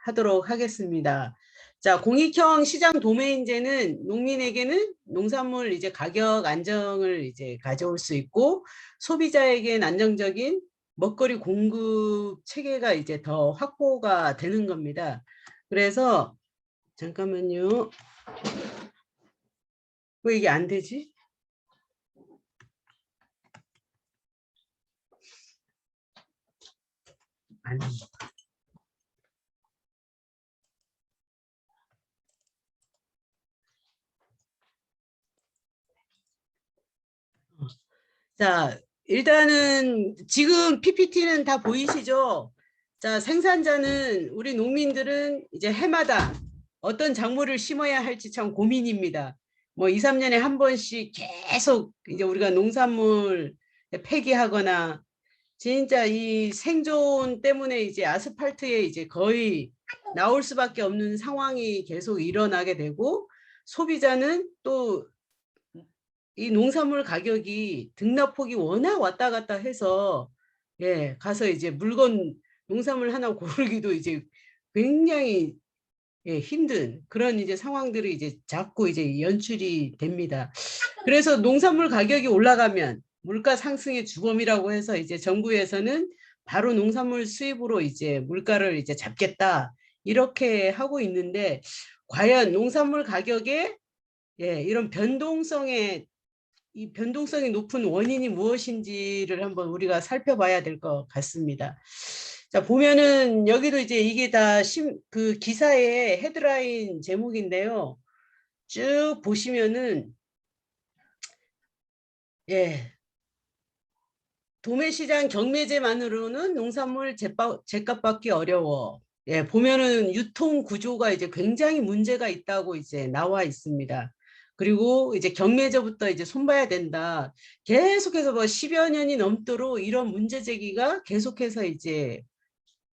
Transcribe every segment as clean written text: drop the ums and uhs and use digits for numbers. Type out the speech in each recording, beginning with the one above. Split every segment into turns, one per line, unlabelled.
하도록 하겠습니다. 자, 공익형 시장 도매인제는 농민에게는 농산물 이제 가격 안정을 이제 가져올 수 있고 소비자에게는 안정적인 먹거리 공급 체계가 이제 더 확보가 되는 겁니다. 그래서 잠깐만요. 왜 이게 안 되지? 안 돼. 자, 일단은 지금 PPT는 다 보이시죠? 자, 생산자는 우리 농민들은 이제 해마다 어떤 작물을 심어야 할지 참 고민입니다. 뭐 2, 3년에 한 번씩 계속 이제 우리가 농산물 폐기하거나 진짜 이 생존 때문에 이제 아스팔트에 이제 거의 나올 수밖에 없는 상황이 계속 일어나게 되고 소비자는 또 이 농산물 가격이 등락폭이 워낙 왔다 갔다 해서 예, 가서 이제 물건 농산물 하나 고르기도 이제 굉장히 예, 힘든 그런 이제 상황들이 이제 자꾸 이제 연출이 됩니다. 그래서 농산물 가격이 올라가면 물가 상승의 주범이라고 해서 이제 정부에서는 바로 농산물 수입으로 이제 물가를 이제 잡겠다 이렇게 하고 있는데 과연 농산물 가격에 예, 이런 이 변동성이 높은 원인이 무엇인지를 한번 우리가 살펴봐야 될 것 같습니다. 자, 보면은 여기도 이제 이게 다 그 기사의 헤드라인 제목인데요. 쭉 보시면은 예. 도매시장 경매제만으로는 농산물 제값 받기 어려워. 예, 보면은 유통 구조가 이제 굉장히 문제가 있다고 이제 나와 있습니다. 그리고 이제 경매제부터 이제 손봐야 된다. 계속해서 뭐 10여 년이 넘도록 이런 문제 제기가 계속해서 이제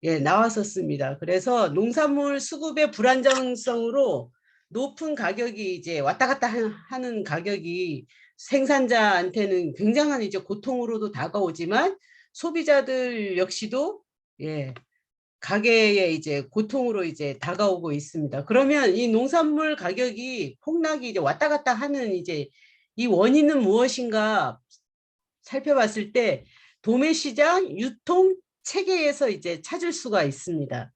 예, 나왔었습니다. 그래서 농산물 수급의 불안정성으로 높은 가격이 이제 왔다 갔다 하는 가격이 생산자한테는 굉장한 이제 고통으로도 다가오지만 소비자들 역시도 예, 가계의 이제 고통으로 이제 다가오고 있습니다. 그러면 이 농산물 가격이 폭락이 이제 왔다 갔다 하는 이제 이 원인은 무엇인가 살펴봤을 때 도매시장 유통 체계에서 이제 찾을 수가 있습니다.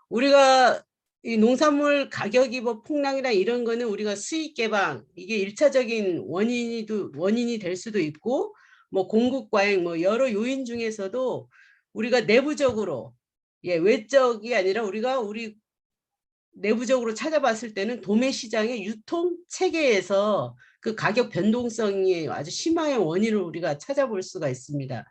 우리가 이 농산물 가격이 뭐 폭락이나 이런 거는 우리가 수익 개방 이게 일차적인 원인이 될 수도 있고 뭐 공급 과잉 뭐 여러 요인 중에서도 우리가 내부적으로 예, 외적이 아니라 우리 내부적으로 찾아봤을 때는 도매 시장의 유통 체계에서 그 가격 변동성이 아주 심화의 원인을 우리가 찾아볼 수가 있습니다.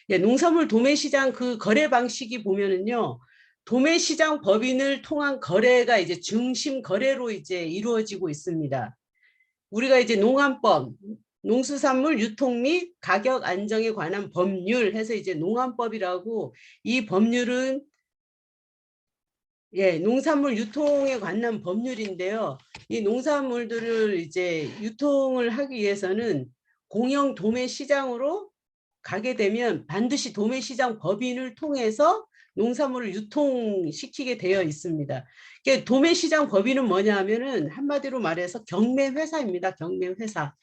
예, 농산물 도매 시장 그 거래 방식이 보면은요. 도매 시장 법인을 통한 거래가 이제 중심 거래로 이제 이루어지고 있습니다. 우리가 이제 농안법, 농수산물 유통 및 가격 안정에 관한 법률 해서 이제 농안법이라고 이 법률은 예, 농산물 유통에 관한 법률인데요. 이 농산물들을 이제 유통을 하기 위해서는 공영 도매 시장으로 가게 되면 반드시 도매 시장 법인을 통해서 농산물을 유통시키게 되어 있습니다. 도매 시장 법인은 뭐냐 하면은 한마디로 말해서 경매 회사입니다. 경매 회사.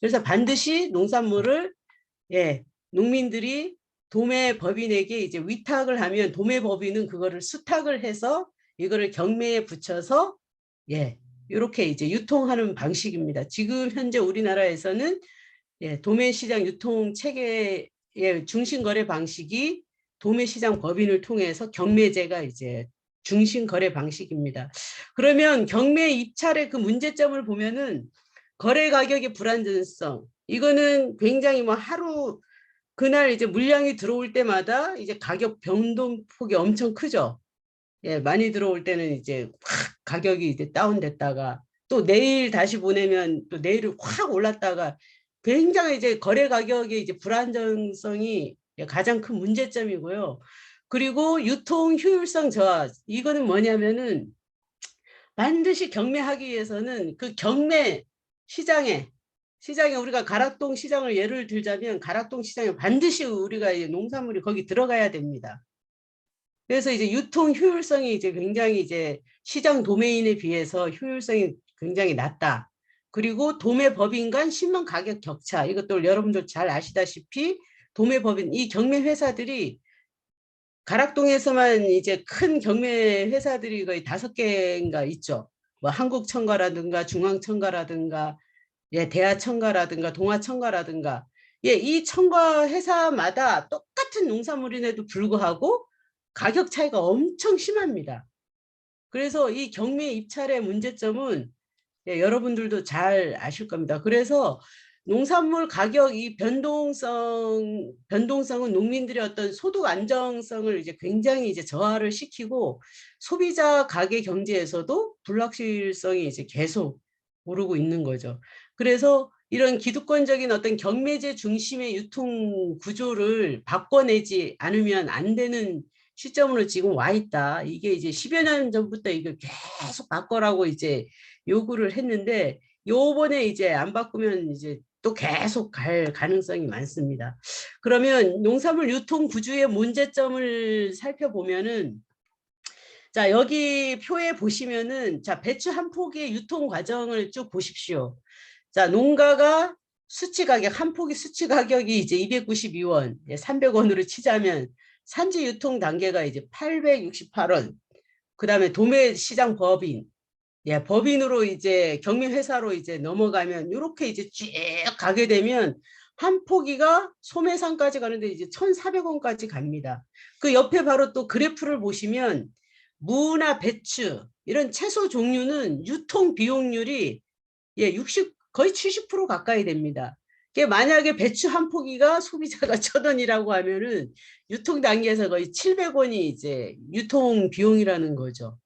그래서 반드시 농산물을 예, 농민들이 도매 법인에게 이제 위탁을 하면 도매 법인은 그거를 수탁을 해서 이거를 경매에 붙여서 예, 이렇게 이제 유통하는 방식입니다. 지금 현재 우리나라에서는 예, 도매시장 유통 체계의 중심 거래 방식이 도매시장 법인을 통해서 경매제가 이제 중심 거래 방식입니다. 그러면 경매 입찰의 그 문제점을 보면은 거래 가격의 불안정성 이거는 굉장히 뭐 하루 그날 이제 물량이 들어올 때마다 이제 가격 변동폭이 엄청 크죠. 예, 많이 들어올 때는 이제 확 가격이 이제 다운됐다가 또 내일 다시 보내면 또 내일 확 올랐다가 굉장히 이제 거래 가격의 이제 불안정성이 가장 큰 문제점이고요. 그리고 유통 효율성 저하 이거는 뭐냐면은 반드시 경매하기 위해서는 그 경매 시장에 우리가 가락동 시장을 예를 들자면 가락동 시장에 반드시 우리가 농산물이 거기 들어가야 됩니다. 그래서 이제 유통 효율성이 이제 굉장히 이제 시장 도매인에 비해서 효율성이 굉장히 낮다. 그리고 도매법인 간 신문 가격 격차. 이것도 여러분들 잘 아시다시피 도매법인 이 경매 회사들이 가락동에서만 이제 큰 경매 회사들이 거의 5개인가 있죠. 뭐 한국청가라든가 중앙청가라든가 예, 대하청가라든가 동아청가라든가 예, 이 청가 회사마다 똑같은 농산물인에도 불구하고 가격 차이가 엄청 심합니다. 그래서 이 경매 입찰의 문제점은 예, 여러분들도 잘 아실 겁니다. 그래서 농산물 가격 이 변동성은 농민들의 어떤 소득 안정성을 이제 굉장히 이제 저하를 시키고 소비자 가계 경제에서도 불확실성이 이제 계속 오르고 있는 거죠. 그래서 이런 기득권적인 어떤 경매제 중심의 유통 구조를 바꿔내지 않으면 안 되는 시점으로 지금 와 있다. 이게 이제 10여 년 전부터 이걸 계속 바꿔라고 이제 요구를 했는데 요번에 이제 안 바꾸면 이제 또 계속 갈 가능성이 많습니다. 그러면 농산물 유통 구조의 문제점을 살펴보면은 자, 여기 표에 보시면은 자, 배추 한 포기의 유통 과정을 쭉 보십시오. 자, 농가가 수치 가격 한 포기 수치 가격이 이제 292원, 300원으로 치자면 산지 유통 단계가 이제 868원. 그다음에 도매 시장 법인 예, 법인으로 이제 경매회사로 이제 넘어가면 이렇게 이제 쭉 가게 되면 한 포기가 소매상까지 가는데 이제 1,400원까지 갑니다. 그 옆에 바로 또 그래프를 보시면 무나 배추 이런 채소 종류는 유통 비용률이 예, 60 거의 70% 가까이 됩니다. 만약에 배추 한 포기가 소비자가 1,000원이라고 하면은 유통 단계에서 거의 700원이 이제 유통 비용이라는 거죠.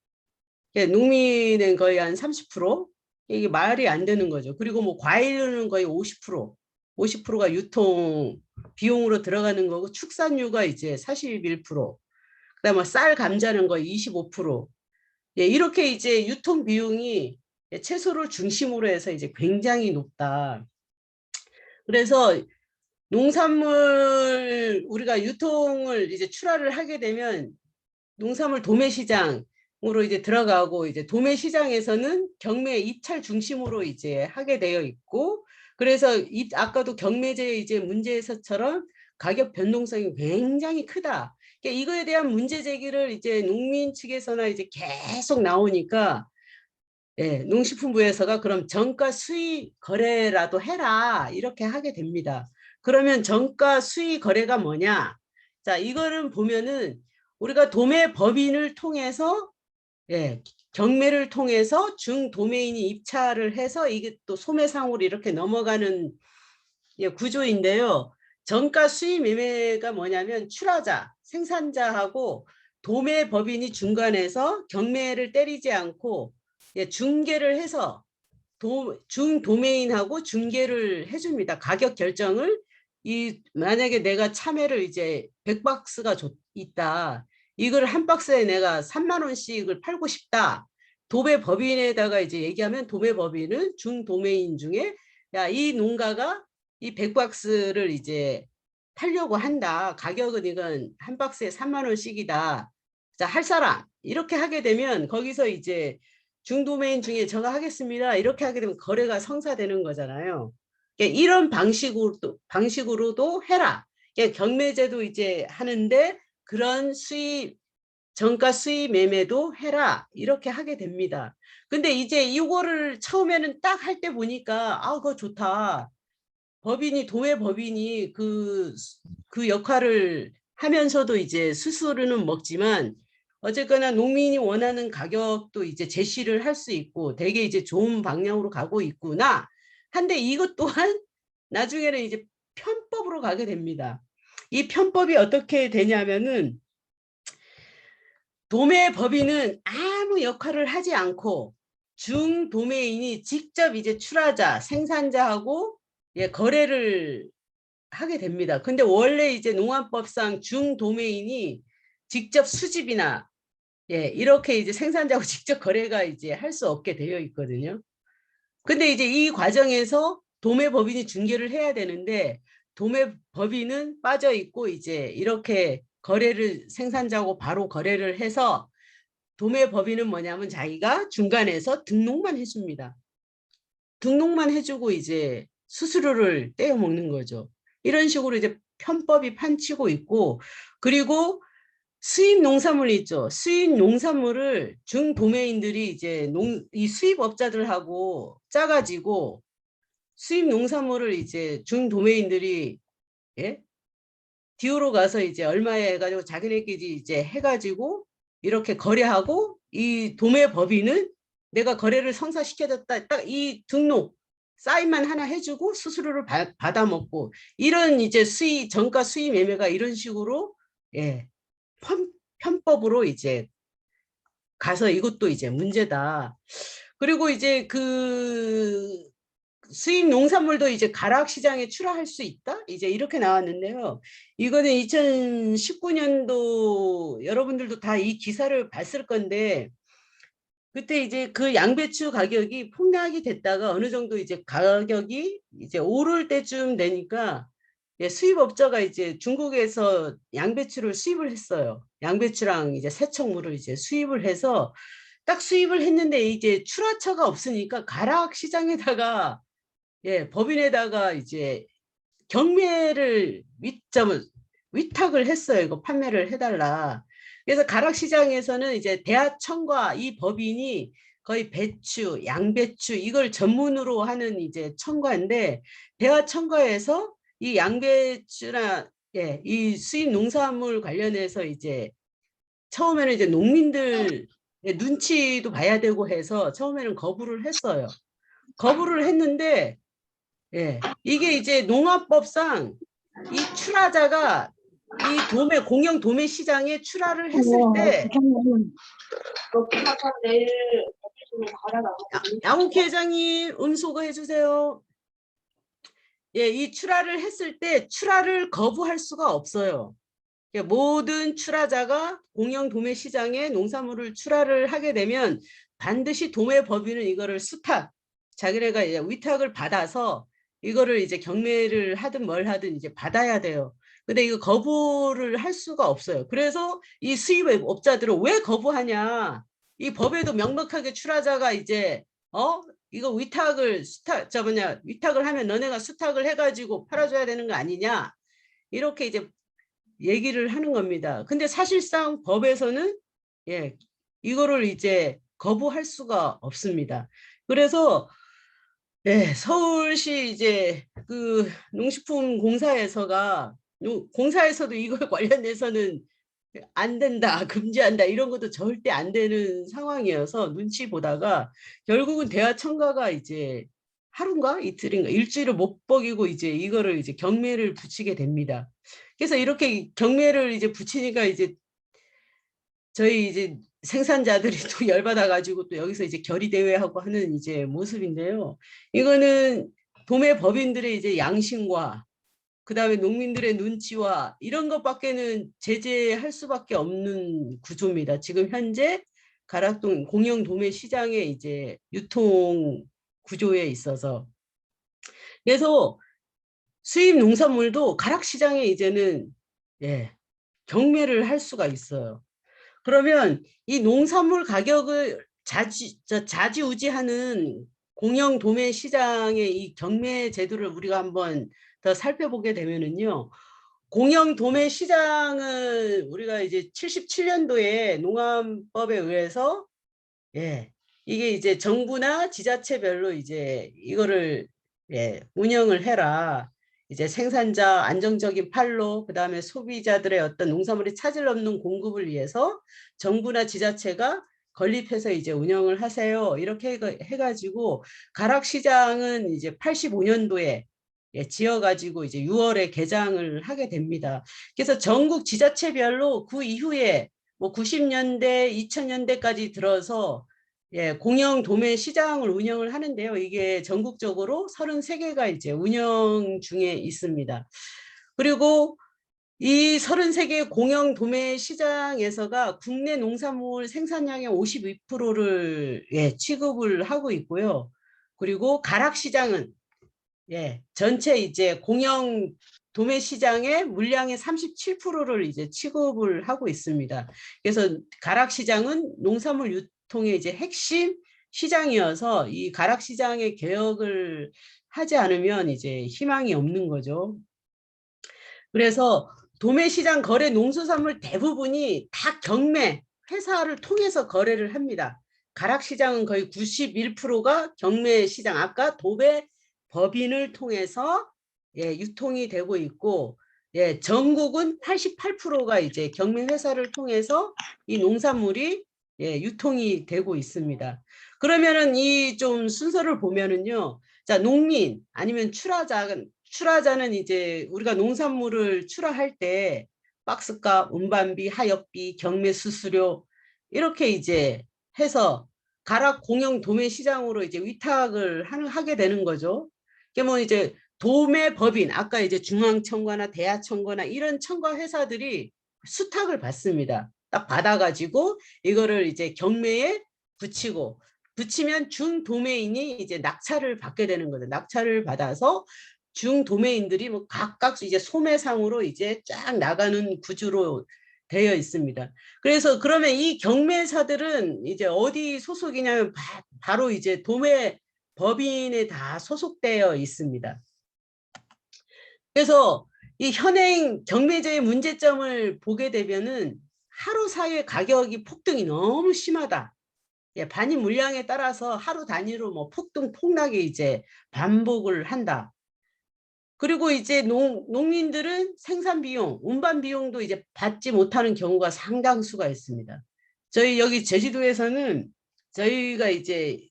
농민은 거의 한 30%? 이게 말이 안 되는 거죠. 그리고 뭐 과일은 거의 50%, 50%가 유통 비용으로 들어가는 거고 축산유가 이제 41%, 그다음에 뭐 쌀, 감자는 거의 25%. 예, 이렇게 이제 유통 비용이 채소를 중심으로 해서 이제 굉장히 높다. 그래서 농산물 우리가 유통을 이제 출하를 하게 되면 농산물 도매 시장으로 이제 들어가고 이제 도매 시장에서는 경매 입찰 중심으로 이제 하게 되어 있고 그래서 아까도 경매제 이제 문제에서처럼 가격 변동성이 굉장히 크다. 그러니까 이거에 대한 문제 제기를 이제 농민 측에서나 이제 계속 나오니까 예, 농식품부에서가 그럼 정가 수의 거래라도 해라 이렇게 하게 됩니다. 그러면 정가 수의 거래가 뭐냐? 자, 이거를 보면은 우리가 도매 법인을 통해서 예, 경매를 통해서 중도매인이 입찰을 해서 이게 또 소매상으로 이렇게 넘어가는 예, 구조인데요. 정가 수의 매매가 뭐냐면 출하자, 생산자하고 도매 법인이 중간에서 경매를 때리지 않고 예, 중개를 해서 중도매인하고 중개를 해줍니다. 가격 결정을 만약에 내가 참외를 이제 100박스가 있다. 이걸 한 박스에 내가 3만 원씩을 팔고 싶다. 도매 법인에다가 이제 얘기하면 도매 법인은 중도매인 중에 야, 이 농가가 이 100박스를 이제 팔려고 한다. 가격은 이건 한 박스에 3만 원씩이다. 자, 할 사람 이렇게 하게 되면 거기서 이제 중도메인 중에 제가 하겠습니다. 이렇게 하게 되면 거래가 성사되는 거잖아요. 이런 방식으로도 해라. 경매제도 이제 하는데 그런 정가 수의 매매도 해라. 이렇게 하게 됩니다. 근데 이제 이거를 처음에는 딱 할 때 보니까 아, 그거 좋다. 도매 법인이 그 역할을 하면서도 이제 수수료는 먹지만 어쨌거나 농민이 원하는 가격도 이제 제시를 할 수 있고 되게 이제 좋은 방향으로 가고 있구나. 한데 이것 또한 나중에는 이제 편법으로 가게 됩니다. 이 편법이 어떻게 되냐면은 도매 법인은 아무 역할을 하지 않고 중도매인이 직접 이제 출하자, 생산자하고 예, 거래를 하게 됩니다. 근데 원래 이제 농안법상 중도매인이 직접 수집이나 예, 이렇게 이제 생산자하고 직접 거래가 이제 할 수 없게 되어 있거든요. 근데 이제 이 과정에서 도매법인이 중개를 해야 되는데 도매법인은 빠져 있고 이제 이렇게 거래를 생산자하고 바로 거래를 해서 도매법인은 뭐냐면 자기가 중간에서 등록만 해줍니다. 등록만 해주고 이제 수수료를 떼어 먹는 거죠. 이런 식으로 이제 편법이 판치고 있고, 그리고 수입 농산물 있죠. 수입 농산물을 중도매인들이 이제 이 수입업자들하고 짜가지고 수입 농산물을 이제 중도매인들이, 예? 디오로 가서 이제 얼마에 해가지고 자기네끼리 이제 해가지고 이렇게 거래하고, 이 도매법인은 내가 거래를 성사시켜줬다, 딱 이 등록 사인만 하나 해주고 수수료를 받아 먹고, 이런 이제 정가 수입 매매가 이런 식으로, 예, 편법으로 이제 가서 이것도 이제 문제다. 그리고 이제 그 수입 농산물도 이제 가락 시장에 출하할 수 있다? 이제 이렇게 나왔는데요. 이거는 2019년도 여러분들도 다 이 기사를 봤을 건데, 그때 이제 그 양배추 가격이 폭락이 됐다가 어느 정도 이제 가격이 이제 오를 때쯤 되니까, 예, 수입업자가 이제 중국에서 양배추를 수입을 했어요. 양배추랑 이제 세척물을 이제 수입을 해서 딱 수입을 했는데 이제 출하처가 없으니까 가락 시장에다가, 예, 법인에다가 이제 경매를 위탁을 했어요. 이거 판매를 해달라. 그래서 가락시장에서는 이제 대하청과 이 법인이 거의 배추, 양배추 이걸 전문으로 하는 이제 청과인데, 대하청과에서 이 양배추나, 예, 이 수입 농산물 관련해서 이제 처음에는 이제 농민들 눈치도 봐야 되고 해서 처음에는 거부를 했어요. 거부를 했는데, 예, 이게 이제 농업법상 이 출하자가 이 공영 도매 시장에 출하를 했을 때, 양옥희 회장님 음소거 해주세요. 예, 이 출하를 했을 때 출하를 거부할 수가 없어요. 모든 출하자가 공영 도매 시장에 농산물을 출하를 하게 되면 반드시 도매법인은 이거를 자기네가 위탁을 받아서 이거를 이제 경매를 하든 뭘 하든 이제 받아야 돼요. 근데 이거 거부를 할 수가 없어요. 그래서 이 수입업자들은 왜 거부하냐? 이 법에도 명백하게 출하자가 이제 이거 위탁을 하면 너네가 수탁을 해가지고 팔아줘야 되는 거 아니냐? 이렇게 이제 얘기를 하는 겁니다. 근데 사실상 법에서는, 예, 이거를 이제 거부할 수가 없습니다. 그래서, 예, 서울시 이제 그 농식품 공사에서도 이걸 관련해서는 안 된다, 금지한다 이런 것도 절대 안 되는 상황이어서 눈치 보다가 결국은 대하청가가 이제 하루인가 이틀인가 일주일을 못 먹이고 이제 이거를 이제 경매를 붙이게 됩니다. 그래서 이렇게 경매를 이제 붙이니까 이제 저희 이제 생산자들이 또 열받아가지고 또 여기서 이제 결의대회하고 하는 이제 모습인데요. 이거는 도매 법인들의 이제 양심과 그다음에 농민들의 눈치와 이런 것밖에는 제재할 수밖에 없는 구조입니다. 지금 현재 가락동 공영 도매 시장의 이제 유통 구조에 있어서. 그래서 수입 농산물도 가락시장에 이제는, 예, 경매를 할 수가 있어요. 그러면 이 농산물 가격을 좌지우지하는 공영 도매 시장의 이 경매 제도를 우리가 한번 더 살펴보게 되면은요. 공영 도매 시장은 우리가 이제 77년도에 농암법에 의해서, 예, 이게 이제 정부나 지자체별로 이제 이거를, 예, 운영을 해라. 이제 생산자 안정적인 판로, 그다음에 소비자들의 어떤 농산물이 차질 없는 공급을 위해서 정부나 지자체가 건립해서 이제 운영을 하세요. 이렇게 해가지고 가락시장은 이제 85년도에, 예, 지어가지고 이제 6월에 개장을 하게 됩니다. 그래서 전국 지자체별로 그 이후에 뭐 90년대, 2000년대까지 들어서, 예, 공영 도매 시장을 운영을 하는데요. 이게 전국적으로 33개가 이제 운영 중에 있습니다. 그리고 이 33개 공영 도매 시장에서가 국내 농산물 생산량의 52%를, 예, 취급을 하고 있고요. 그리고 가락시장은, 예, 전체 이제 공영 도매 시장의 물량의 37%를 이제 취급을 하고 있습니다. 그래서 가락 시장은 농산물 유통의 이제 핵심 시장이어서 이 가락 시장의 개혁을 하지 않으면 이제 희망이 없는 거죠. 그래서 도매시장 거래 농수산물 대부분이 다 경매 회사를 통해서 거래를 합니다. 가락시장은 거의 91%가 경매 시장, 아까 도배 법인을 통해서 유통이 되고 있고, 전국은 88%가 이제 경매 회사를 통해서 이 농산물이 유통이 되고 있습니다. 그러면은 이 좀 순서를 보면은요, 자, 농민 아니면 출하자는 이제 우리가 농산물을 출하할 때 박스값, 운반비, 하역비, 경매 수수료 이렇게 이제 해서 가락 공영 도매 시장으로 이제 위탁을 하게 되는 거죠. 그러면 이제 도매 법인, 아까 이제 중앙청과나 대하청과나 이런 청과 회사들이 수탁을 받습니다. 딱 받아가지고 이거를 이제 경매에 붙이면 중도매인이 이제 낙찰을 받게 되는 거죠. 낙찰을 받아서 중도매인들이 뭐 각각 이제 소매상으로 이제 쫙 나가는 구조로 되어 있습니다. 그래서 그러면 이 경매사들은 이제 어디 소속이냐면 바로 이제 도매 법인에 다 소속되어 있습니다. 그래서 이 현행 경매제의 문제점을 보게 되면은 하루 사이에 가격이 폭등이 너무 심하다. 반입 물량에 따라서 하루 단위로 뭐 폭등 폭락이 이제 반복을 한다. 그리고 이제 농민들은 생산 비용, 운반 비용도 이제 받지 못하는 경우가 상당수가 있습니다. 저희 여기 제주도에서는 저희가 이제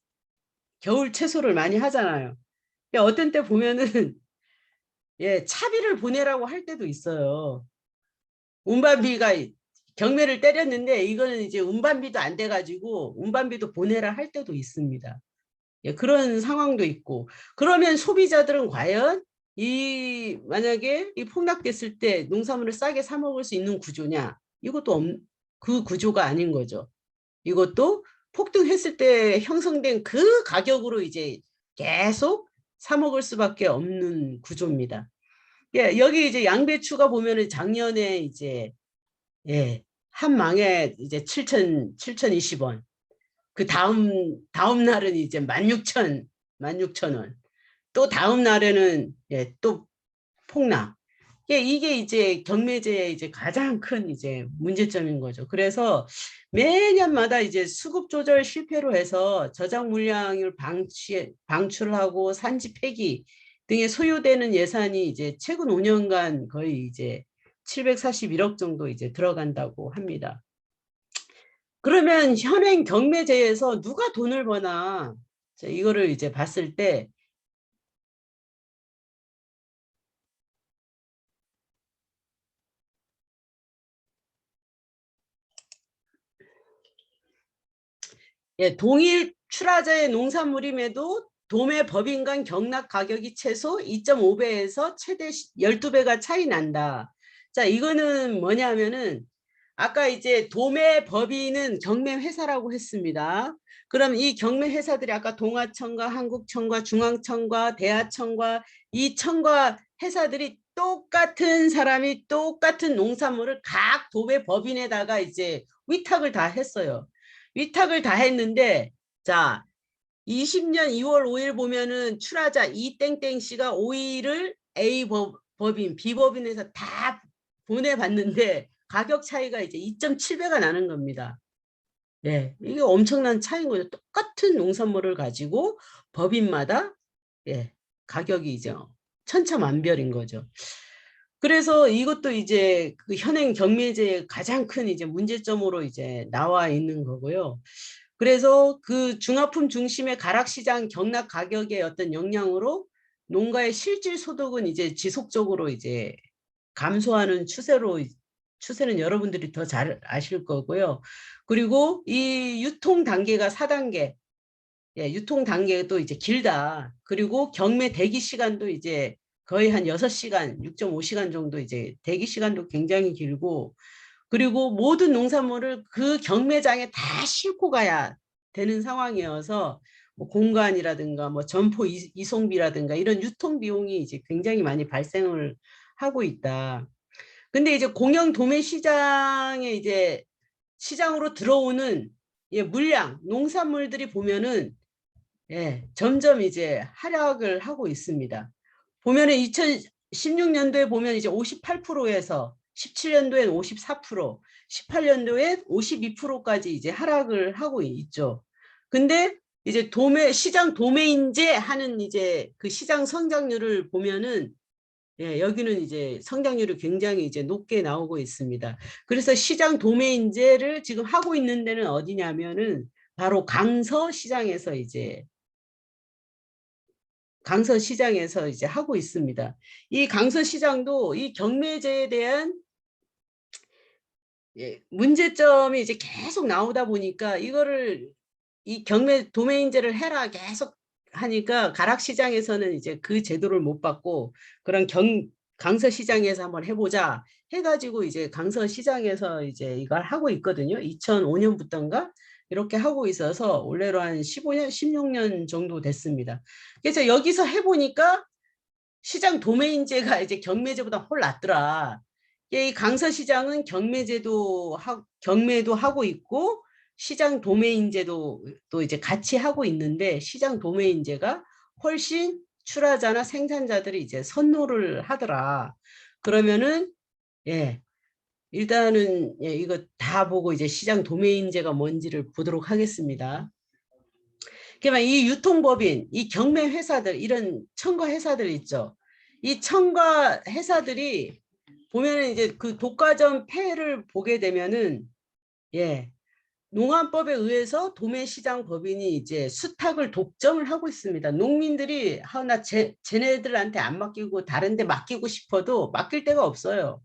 겨울 채소를 많이 하잖아요. 어떤 때 보면은 차비를 보내라고 할 때도 있어요. 운반비가 경매를 때렸는데 이거는 이제 운반비도 안 돼가지고 운반비도 보내라 할 때도 있습니다. 그런 상황도 있고, 그러면 소비자들은 과연 만약에 이 폭락됐을 때 농산물을 싸게 사 먹을 수 있는 구조냐? 이것도 그 구조가 아닌 거죠. 이것도 폭등했을 때 형성된 그 가격으로 이제 계속 사 먹을 수밖에 없는 구조입니다. 여기 이제 양배추가 보면은 작년에 이제 한 망에 이제 7,020원. 그 다음 날은 이제 16,000원. 또 다음 날에는 또 폭락. 이게 이제 경매제의 이제 가장 큰 이제 문제점인 거죠. 그래서 매년마다 이제 수급 조절 실패로 해서 저장 물량을 방출하고 산지 폐기 등에 소요되는 예산이 이제 최근 5년간 거의 이제 741억 정도 이제 들어간다고 합니다. 그러면 현행 경매제에서 누가 돈을 버나? 이거를 이제 봤을 때 동일 출하자의 농산물임에도 도매 법인 간 경락 가격이 최소 2.5배에서 최대 12배가 차이 난다. 자, 이거는 뭐냐면은 아까 이제 도매 법인은 경매 회사라고 했습니다. 그럼 이 경매 회사들이 아까 동아청과 한국청과 중앙청과 대하청과 이 청과 회사들이 똑같은 사람이 똑같은 농산물을 각 도매 법인에다가 이제 위탁을 다 했어요. 위탁을 다 했는데, 자, 20년 2월 5일 보면은 출하자 이땡땡 씨가 오일을 A 법인, B 법인에서 다 보내봤는데 가격 차이가 이제 2.7배가 나는 겁니다. 이게 엄청난 차이인 거죠. 똑같은 농산물을 가지고 법인마다 가격이 이제 천차만별인 거죠. 그래서 이것도 이제 그 현행 경매제의 가장 큰 이제 문제점으로 이제 나와 있는 거고요. 그래서 그 중화품 중심의 가락시장 경락 가격의 어떤 영향으로 농가의 실질 소득은 이제 지속적으로 이제 감소하는 추세는 여러분들이 더 잘 아실 거고요. 그리고 이 유통 단계가 4단계, 유통 단계도 이제 길다. 그리고 경매 대기 시간도 이제 거의 한 6시간, 6.5시간 정도 이제 대기 시간도 굉장히 길고, 그리고 모든 농산물을 그 경매장에 다 싣고 가야 되는 상황이어서 뭐 공간이라든가 뭐 점포 이송비라든가 이런 유통 비용이 이제 굉장히 많이 발생을 하고 있다. 근데 이제 공영 도매 시장에 이제 시장으로 들어오는 예, 물량, 농산물들이 보면은 예, 점점 이제 하락을 하고 있습니다. 보면은 2016년도에 보면 이제 58%에서 17년도엔 54%, 18년도엔 52%까지 이제 하락을 하고 있죠. 근데 이제 시장 도매인제 하는 이제 그 시장 성장률을 보면은 예, 여기는 이제 성장률이 굉장히 이제 높게 나오고 있습니다. 그래서 시장 도매인제를 지금 하고 있는 데는 어디냐면은 바로 강서 시장에서 이제 하고 있습니다. 이 강서 시장도 이 경매제에 대한 예, 문제점이 이제 계속 나오다 보니까 이거를 이 경매 도매인제를 해라 계속 하니까 가락시장에서는 이제 그 제도를 못 받고 그런 강서시장에서 한번 해보자 해가지고 이제 강서시장에서 이제 이걸 하고 있거든요. 2005년부터인가 이렇게 하고 있어서 올해로 한 15년, 16년 정도 됐습니다. 그래서 여기서 해보니까 시장 도매인제가 이제 경매제보다 훨 낫더라. 이 강서시장은 경매도 하고 있고 시장 도매인제도 또 이제 같이 하고 있는데 시장 도매인제가 훨씬 출하자나 생산자들이 이제 선호를 하더라. 그러면은 예 일단은 예, 이거 다 보고 이제 시장 도매인제가 뭔지를 보도록 하겠습니다. 그러면 이 유통법인, 이 경매 회사들, 이런 첨가 회사들 있죠. 이 첨가 회사들이 보면은 이제 그 독과점 폐를 보게 되면은 예 농안법에 의해서 도매시장 법인이 이제 수탁을 독점을 하고 있습니다. 농민들이 하나 쟤네들한테 안 맡기고 다른 데 맡기고 싶어도 맡길 데가 없어요.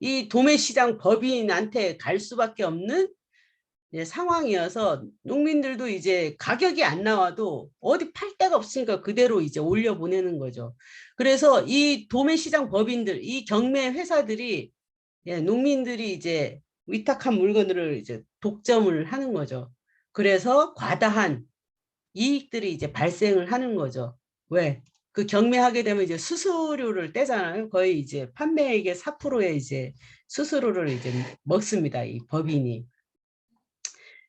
이 도매시장 법인한테 갈 수밖에 없는 예, 상황이어서 농민들도 이제 가격이 안 나와도 어디 팔 데가 없으니까 그대로 이제 올려 보내는 거죠. 그래서 이 도매시장 법인들, 이 경매 회사들이 예, 농민들이 이제 위탁한 물건을 이제 독점을 하는 거죠. 그래서 과다한 이익들이 이제 발생을 하는 거죠. 왜? 그 경매하게 되면 이제 수수료를 떼잖아요. 거의 이제 판매액의 4%의 이제 수수료를 이제 먹습니다. 이 법인이.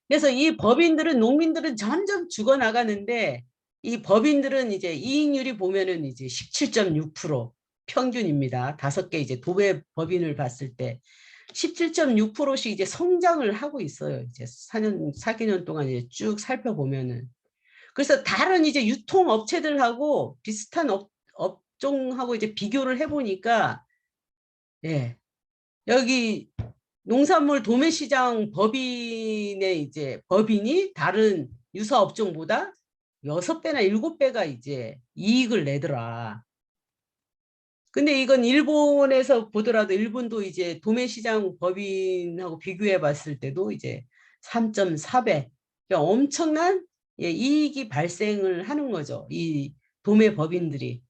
그래서 이 법인들은 농민들은 점점 죽어나가는데 이 법인들은 이제 이익률이 보면은 이제 17.6% 평균입니다. 5개 이제 도매 법인을 봤을 때 17.6%씩 이제 성장을 하고 있어요. 이제 4년, 4개년 동안 이제 쭉 살펴보면은. 그래서 다른 이제 유통업체들하고 비슷한 업종하고 이제 비교를 해보니까 예, 여기 농산물 도매시장 법인의 이제 법인이 다른 유사 업종보다 6배나 7배가 이제 이익을 내더라. 근데 이건 일본에서 보더라도 일본도 이제 도매시장 법인하고 비교해 봤을 때도 이제 3.4배. 그러니까 엄청난 예, 이익이 발생을 하는 거죠. 이 도매 법인들이.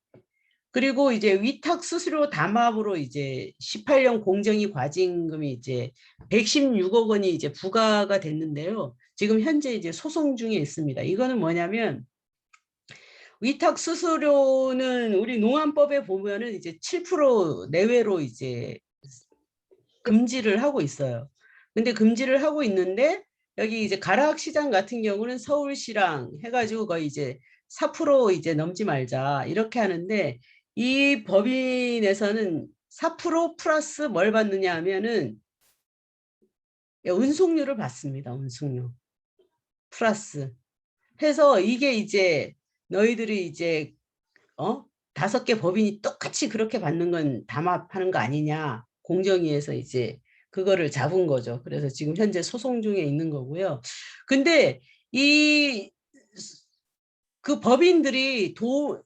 그리고 이제 위탁 수수료 담합으로 이제 18년 공정위 과징금이 이제 116억 원이 이제 부과가 됐는데요. 지금 현재 이제 소송 중에 있습니다. 이거는 뭐냐면 위탁 수수료는 우리 농안법에 보면은 이제 7% 내외로 이제 금지를 하고 있어요. 근데 금지를 하고 있는데 여기 이제 가락시장 같은 경우는 서울시랑 해가지고 거의 이제 4% 이제 넘지 말자 이렇게 하는데 이 법인에서는 4% 플러스 뭘 받느냐 하면은 운송료를 받습니다. 운송료 플러스 해서 이게 이제 너희들이 이제 5개 법인이 똑같이 그렇게 받는 건 담합하는 거 아니냐 공정위에서 이제 그거를 잡은 거죠. 그래서 지금 현재 소송 중에 있는 거고요. 근데 이 그 법인들이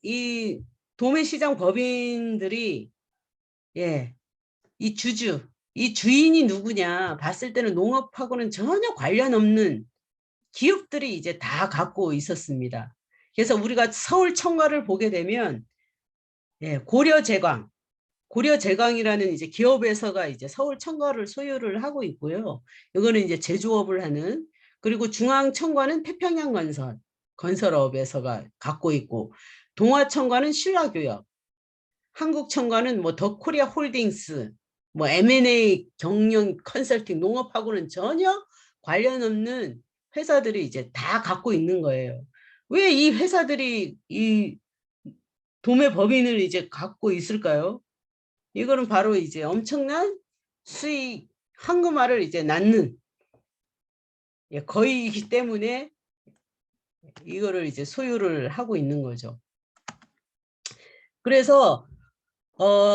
이 도매시장 법인들이 예, 이 주인이 누구냐 봤을 때는 농업하고는 전혀 관련 없는 기업들이 이제 다 갖고 있었습니다. 그래서 우리가 서울 청과를 보게 되면 예, 고려제광이라는 이제 기업에서가 이제 서울 청과를 소유를 하고 있고요. 이거는 이제 제조업을 하는 그리고 중앙청과는 태평양 건설업에서가 갖고 있고 동화청과는 신라교역, 한국청과는 뭐 더 코리아 홀딩스, 뭐 M&A 경영 컨설팅, 농업하고는 전혀 관련 없는 회사들이 이제 다 갖고 있는 거예요. 왜 이 회사들이 이 도매 법인을 이제 갖고 있을까요? 이거는 바로 이제 엄청난 수익 황금알을 이제 낳는 거의이기 때문에 이거를 이제 소유를 하고 있는 거죠. 그래서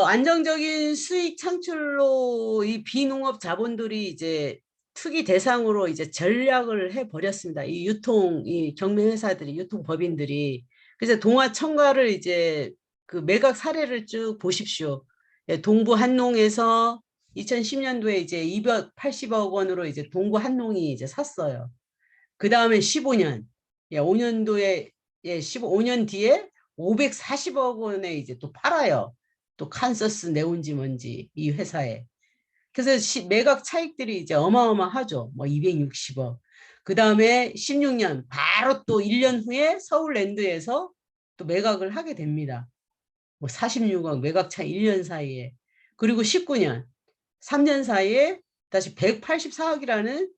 안정적인 수익 창출로 이 비농업 자본들이 이제 투기 대상으로 이제 전략을 해 버렸습니다. 이 경매 회사들이, 유통법인들이. 그래서 동아청과를 이제 그 매각 사례를 쭉 보십시오. 예, 동부 한농에서 2010년도에 이제 280억 원으로 이제 동부 한농이 이제 샀어요. 그 다음에 15년, 예, 5년도에, 예, 15년 뒤에 540억 원에 이제 또 팔아요. 또 칸서스 네온지 뭔지 이 회사에. 그래서 매각 차익들이 이제 어마어마하죠. 뭐 260억. 그 다음에 16년 바로 또 1년 후에 서울랜드에서 또 매각을 하게 됩니다. 뭐 46억 매각 차익 1년 사이에. 그리고 19년 3년 사이에 다시 184억이라는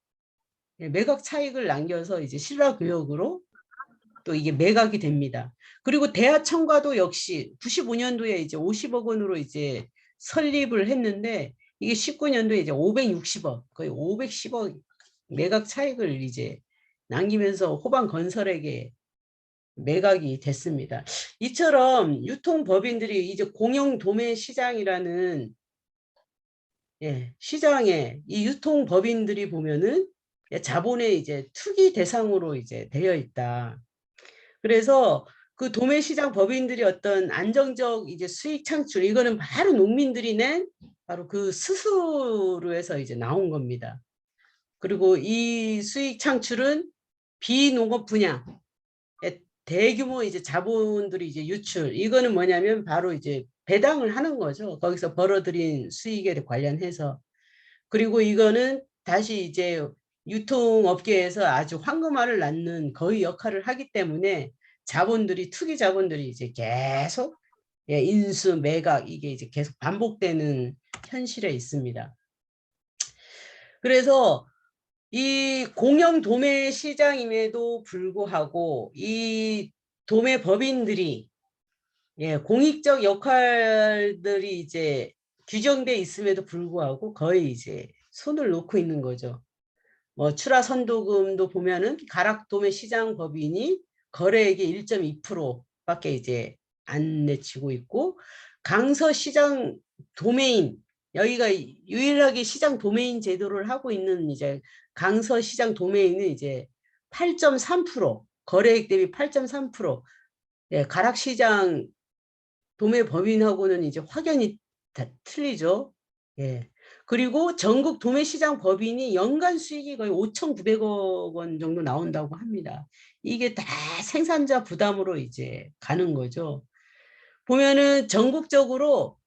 매각 차익을 남겨서 이제 신라교역으로 또 이게 매각이 됩니다. 그리고 대하청과도 역시 95년도에 이제 50억 원으로 이제 설립을 했는데 이게 19년도에 이제 560억, 거의 510억 매각 차익을 이제 남기면서 호반건설에게 매각이 됐습니다. 이처럼 유통법인들이 이제 공영도매 시장이라는 시장에 이 유통법인들이 보면은 자본의 이제 투기 대상으로 이제 되어 있다. 그래서 그 도매시장 법인들이 어떤 안정적 이제 수익 창출, 이거는 바로 농민들이 낸 바로 그 수수료에서 이제 나온 겁니다. 그리고 이 수익 창출은 비농업 분야, 대규모 이제 자본들이 이제 유출, 이거는 뭐냐면 바로 이제 배당을 하는 거죠. 거기서 벌어들인 수익에 관련해서. 그리고 이거는 다시 이제 유통업계에서 아주 황금알을 낳는 거의 역할을 하기 때문에 자본들이, 투기 자본들이 이제 계속 인수, 매각, 이게 이제 계속 반복되는 현실에 있습니다. 그래서 이 공영 도매 시장임에도 불구하고 이 도매 법인들이 공익적 역할들이 이제 규정돼 있음에도 불구하고 거의 이제 손을 놓고 있는 거죠. 뭐 출하선도금도 보면은 가락도매 시장 법인이 거래액의 1.2%밖에 이제 안 내치고 있고, 강서시장 도메인, 여기가 유일하게 시장 도메인 제도를 하고 있는 이제 강서시장 도메인은 이제 8.3%, 거래액 대비 8.3%, 가락시장 도매 법인하고는 이제 확연히 틀리죠. 예. 그리고 전국 도매시장 법인이 연간 수익이 거의 5,900억 원 정도 나온다고 합니다. 이게 다 생산자 부담으로 이제 가는 거죠. 보면은 전국적으로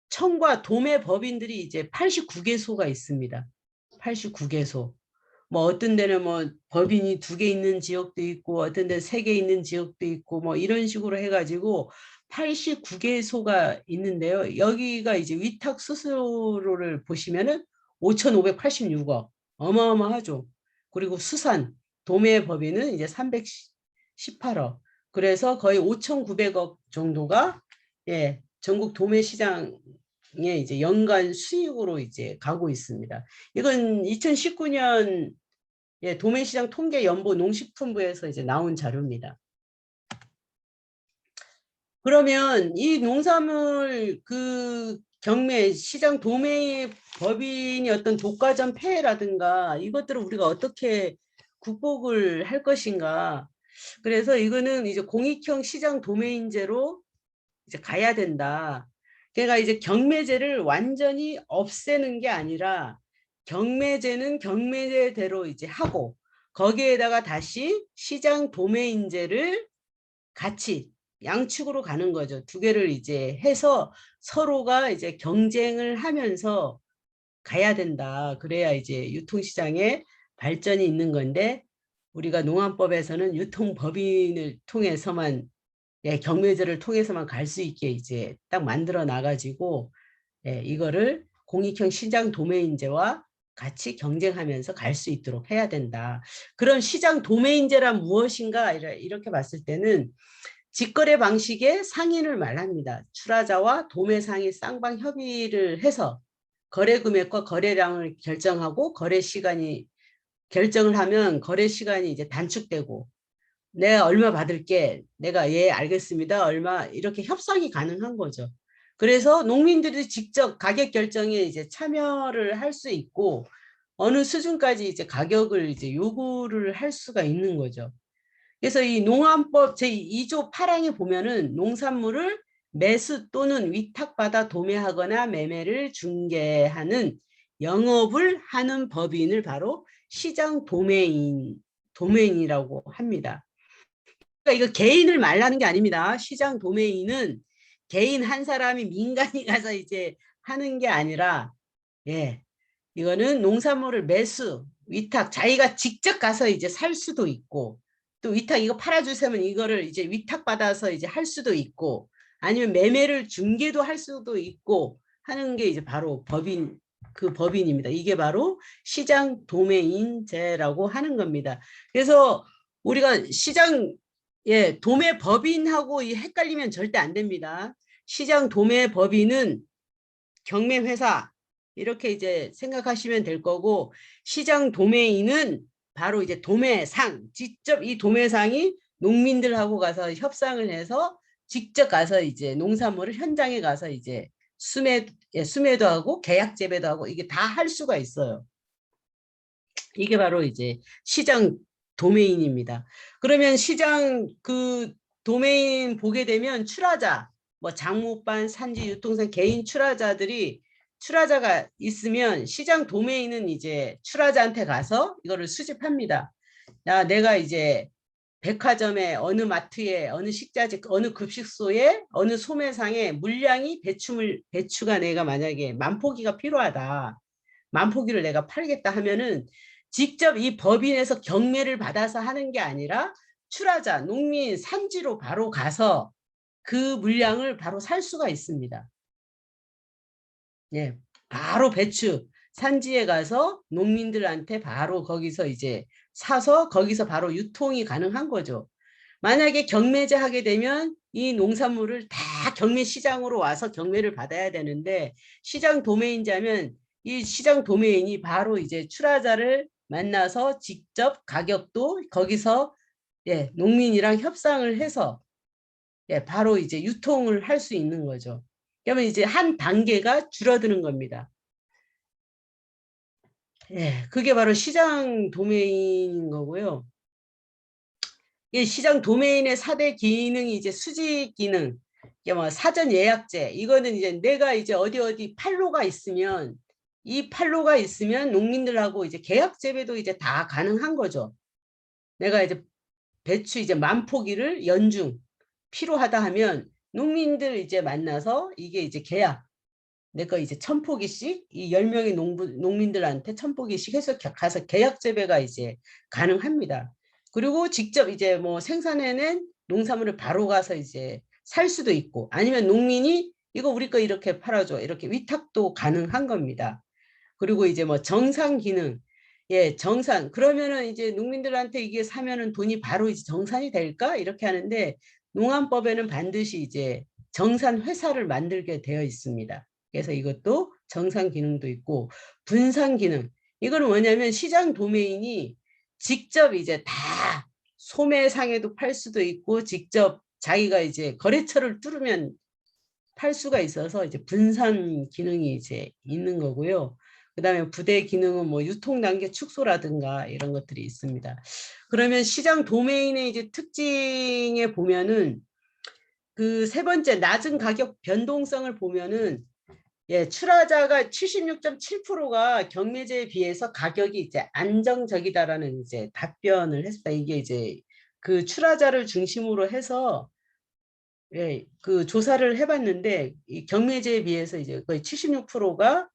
청과 도매 법인들이 이제 89개소가 있습니다. 89개소. 뭐 어떤 데는 뭐 법인이 2개 있는 지역도 있고 어떤 데는 3개 있는 지역도 있고 뭐 이런 식으로 해가지고 89개소가 있는데요. 여기가 이제 위탁 수수료를 보시면은 5,586억. 어마어마하죠. 그리고 수산, 도매 법인은 이제 318억. 그래서 거의 5,900억 정도가 전국 도매 시장에 이제 연간 수익으로 이제 가고 있습니다. 이건 2019년 도매시장 통계 연보 농식품부에서 이제 나온 자료입니다. 그러면 이 농산물 그 경매 시장 도매 법인이 어떤 독과점 폐해라든가 이것들을 우리가 어떻게 극복을 할 것인가. 그래서 이거는 이제 공익형 시장 도매인제로 이제 가야 된다. 그러니까 이제 경매제를 완전히 없애는 게 아니라 경매제는 경매제대로 이제 하고 거기에다가 다시 시장 도매인제를 같이 양측으로 가는 거죠. 2개를 이제 해서 서로가 이제 경쟁을 하면서 가야 된다. 그래야 이제 유통시장에 발전이 있는 건데 우리가 농안법에서는 유통법인을 통해서만 예, 경매제를 통해서만 갈 수 있게 이제 딱 만들어 놔가지고 예, 이거를 공익형 시장 도매인제와 같이 경쟁하면서 갈 수 있도록 해야 된다. 그럼 시장 도매인제란 무엇인가 이렇게 봤을 때는 직거래 방식의 상인을 말합니다. 출하자와 도매상이 쌍방 협의를 해서 거래 금액과 거래량을 결정하고 거래 시간이 결정을 하면 거래 시간이 이제 단축되고 내가 얼마 받을게. 내가 예 알겠습니다. 얼마 이렇게 협상이 가능한 거죠. 그래서 농민들이 직접 가격 결정에 이제 참여를 할 수 있고 어느 수준까지 이제 가격을 이제 요구를 할 수가 있는 거죠. 그래서 이 농안법 제2조 8항에 보면은 농산물을 매수 또는 위탁받아 도매하거나 매매를 중개하는 영업을 하는 법인을 바로 시장 도매인이라고 합니다. 그러니까 이거 개인을 말하는 게 아닙니다. 시장 도매인은 개인 한 사람이 민간이 가서 이제 하는 게 아니라 예. 이거는 농산물을 매수, 위탁, 자기가 직접 가서 이제 살 수도 있고 또 위탁 이거 팔아주세요 이거를 이제 위탁받아서 이제 할 수도 있고 아니면 매매를 중개도 할 수도 있고 하는 게 이제 바로 그 법인입니다. 이게 바로 시장 도매인제라고 하는 겁니다. 그래서 우리가 예, 도매 법인하고 헷갈리면 절대 안 됩니다. 시장 도매 법인은 경매회사 이렇게 이제 생각하시면 될 거고 시장 도매인은 바로 이제 도매상 직접 이 도매상이 농민들하고 가서 협상을 해서 직접 가서 이제 농산물을 현장에 가서 이제 수매도 하고 계약 재배도 하고 이게 다 할 수가 있어요. 이게 바로 이제 시장 도메인입니다. 그러면 시장 그 도메인 보게 되면 출하자, 뭐 장목반, 산지, 유통상 개인 출하자가 있으면 시장 도메인은 이제 출하자한테 가서 이거를 수집합니다. 내가 이제 백화점에 어느 마트에 어느 식자재 어느 급식소에 어느 소매상에 물량이 배추가 내가 만약에 10,000포기가 필요하다. 10,000포기를 내가 팔겠다 하면은 직접 이 법인에서 경매를 받아서 하는 게 아니라 출하자, 농민, 산지로 바로 가서 그 물량을 바로 살 수가 있습니다. 예, 바로 배추 산지에 가서 농민들한테 바로 거기서 이제 사서 거기서 바로 유통이 가능한 거죠. 만약에 경매제 하게 되면 이 농산물을 다 경매 시장으로 와서 경매를 받아야 되는데 시장 도매인자면 이 시장 도매인이 바로 이제 출하자를 만나서 직접 가격도 거기서 예, 농민이랑 협상을 해서 예, 바로 이제 유통을 할 수 있는 거죠. 그러면 이제 한 단계가 줄어드는 겁니다. 예, 그게 바로 시장 도매인인 거고요. 이 시장 도매인의 4대 기능이 이제 수직 기능, 뭐 사전 예약제, 이거는 이제 내가 이제 어디 판로가 있으면 이 판로가 있으면 농민들하고 이제 계약 재배도 이제 다 가능한 거죠. 내가 이제 배추 이제 10,000포기를 연중 필요하다 하면 농민들 이제 만나서 이게 이제 계약 내가 이제 1,000포기씩 이 10명의 농민들한테 1,000포기씩 해서 가서 계약 재배가 이제 가능합니다. 그리고 직접 이제 뭐 생산해낸 농산물을 바로 가서 이제 살 수도 있고 아니면 농민이 이거 우리 거 이렇게 팔아줘 이렇게 위탁도 가능한 겁니다. 그리고 이제 뭐 정산 기능 예, 정산. 그러면은 이제 농민들한테 이게 사면은 돈이 바로 이제 정산이 될까? 이렇게 하는데 농안법에는 반드시 이제 정산 회사를 만들게 되어 있습니다. 그래서 이것도 정산 기능도 있고 분산 기능. 이거는 뭐냐면 시장 도메인이 직접 이제 다 소매상에도 팔 수도 있고 직접 자기가 이제 거래처를 뚫으면 팔 수가 있어서 이제 분산 기능이 이제 있는 거고요. 그다음에 부대 기능은 뭐 유통 단계 축소라든가 이런 것들이 있습니다. 그러면 시장 도메인의 이제 특징에 보면은 그 세 번째 낮은 가격 변동성을 보면은 예, 출하자가 76.7%가 경매제에 비해서 가격이 이제 안정적이다라는 이제 답변을 했습니다. 이게 이제 그 출하자를 중심으로 해서 예, 그 조사를 해봤는데 이 경매제에 비해서 이제 거의 76%가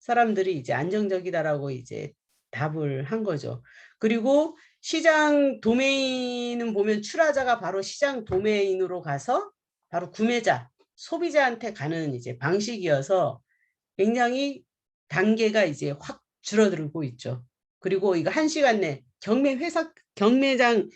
사람들이 이제 안정적이다라고 이제 답을 한 거죠. 그리고 시장 도메인은 보면 출하자가 바로 시장 도메인으로 가서 바로 구매자, 소비자한테 가는 이제 방식이어서 굉장히 단계가 이제 확 줄어들고 있죠. 그리고 이거 1시간 내 경매장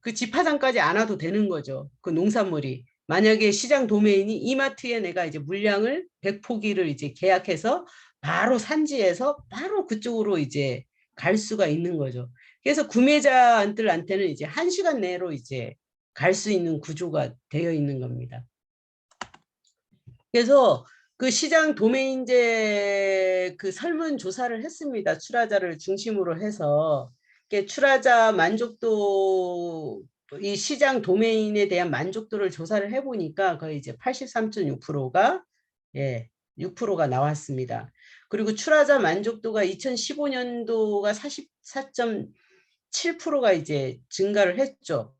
그 집화장까지 안 와도 되는 거죠. 그 농산물이. 만약에 시장 도메인이 이마트에 내가 이제 물량을 100포기를 이제 계약해서 바로 산지에서 바로 그쪽으로 이제 갈 수가 있는 거죠. 그래서 구매자들한테는 이제 1시간 내로 이제 갈 수 있는 구조가 되어 있는 겁니다. 그래서 그 시장 도메인제 그 설문조사를 했습니다. 출하자를 중심으로 해서. 출하자 만족도, 이 시장 도메인에 대한 만족도를 조사를 해보니까 거의 이제 83.6%가, 예, 6%가 나왔습니다. 그리고 출하자 만족도가 2015년도가 44.7%가 이제 증가를 했죠.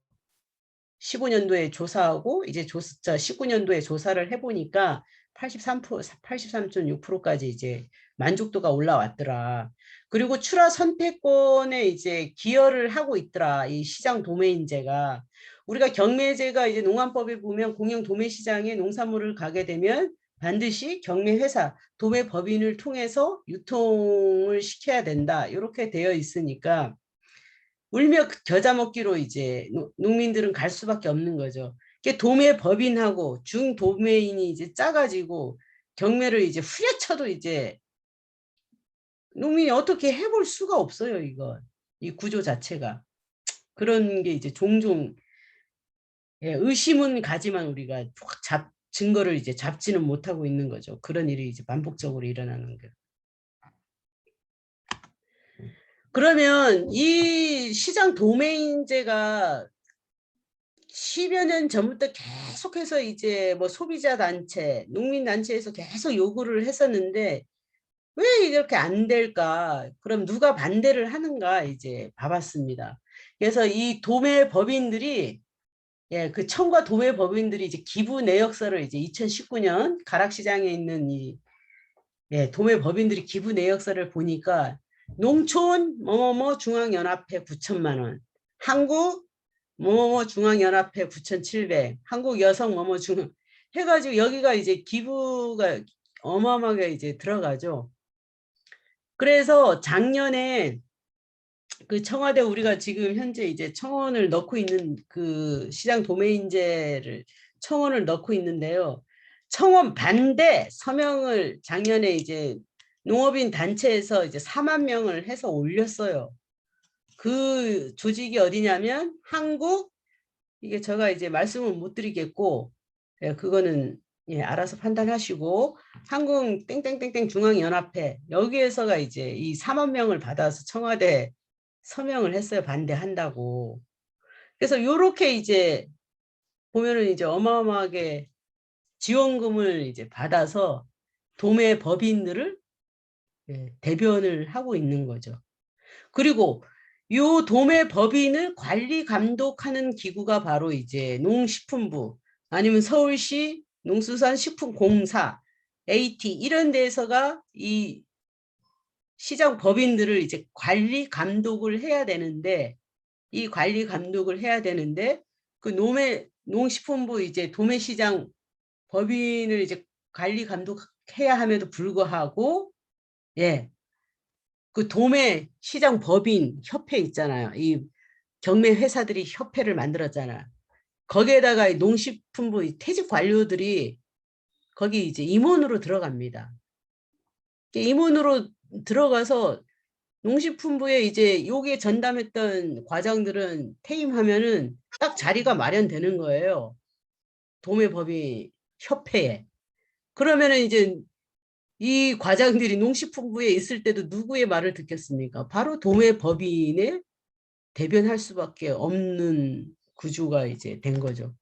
15년도에 조사하고 이제 19년도에 조사를 해보니까 83.6%까지 이제 만족도가 올라왔더라. 그리고 출하 선택권에 이제 기여를 하고 있더라. 이 시장 도매인제가. 우리가 경매제가 이제 농안법에 보면 공영 도매시장에 농산물을 가게 되면 반드시 경매회사, 도매법인을 통해서 유통을 시켜야 된다. 이렇게 되어 있으니까 울며 겨자 먹기로 이제 농민들은 갈 수밖에 없는 거죠. 도매 법인하고 중도매인이 이제 짜가지고 경매를 이제 후려쳐도 이제 농민이 어떻게 해볼 수가 없어요, 이거. 이 구조 자체가. 그런 게 이제 종종, 예, 의심은 가지만 우리가 증거를 이제 잡지는 못하고 있는 거죠. 그런 일이 이제 반복적으로 일어나는 거예요. 그러면 이 시장 도매인제가 10여 년 전부터 계속해서 이제 뭐 소비자 단체, 농민 단체에서 계속 요구를 했었는데 왜 이렇게 안 될까? 그럼 누가 반대를 하는가 이제 봐봤습니다. 그래서 이 도매 법인들이, 예, 그 청과 도매 법인들이 이제 기부 내역서를 이제 2019년 가락시장에 있는 이, 예, 도매 법인들이 기부 내역서를 보니까 농촌 뭐뭐뭐 중앙연합회 9천만 원, 한국 뭐뭐 중앙연합회 9,700, 한국 여성 뭐뭐 중앙 해가지고 여기가 이제 기부가 어마어마하게 이제 들어가죠. 그래서 작년에 그 청와대 우리가 지금 현재 이제 청원을 넣고 있는 그 시장 도매인제를 청원을 넣고 있는데요. 청원 반대 서명을 작년에 이제 농업인 단체에서 이제 4만 명을 해서 올렸어요. 그 조직이 어디냐면 한국, 이게 제가 이제 말씀을 못 드리겠고, 예, 그거는 예, 알아서 판단하시고, 한국 땡땡땡땡 중앙연합회 여기에서가 이제 이 4만 명을 받아서 청와대 서명을 했어요. 반대한다고. 그래서 요렇게 이제 보면은 이제 어마어마하게 지원금을 이제 받아서 도매 법인들을, 예, 대변을 하고 있는 거죠. 그리고 요 도매 법인을 관리 감독하는 기구가 바로 이제 농식품부 아니면 서울시 농수산식품공사, AT 이런 데서가 이 시장 법인들을 이제 관리 감독을 해야 되는데, 이 관리 감독을 해야 되는데 그 농식품부 이제 도매시장 법인을 이제 관리 감독해야 함에도 불구하고, 예, 그 도매 시장 법인 협회 있잖아요. 이 경매 회사들이 협회를 만들었잖아. 거기에다가 농식품부 퇴직 관료들이 거기 이제 임원으로 들어갑니다. 임원으로 들어가서 농식품부에 이제 요게 전담했던 과장들은 퇴임하면은 딱 자리가 마련되는 거예요. 도매법인 협회에. 그러면은 이제 이 과장들이 농식품부에 있을 때도 누구의 말을 듣겠습니까? 바로 도매법인의 대변할 수밖에 없는 구조가 이제 된 거죠.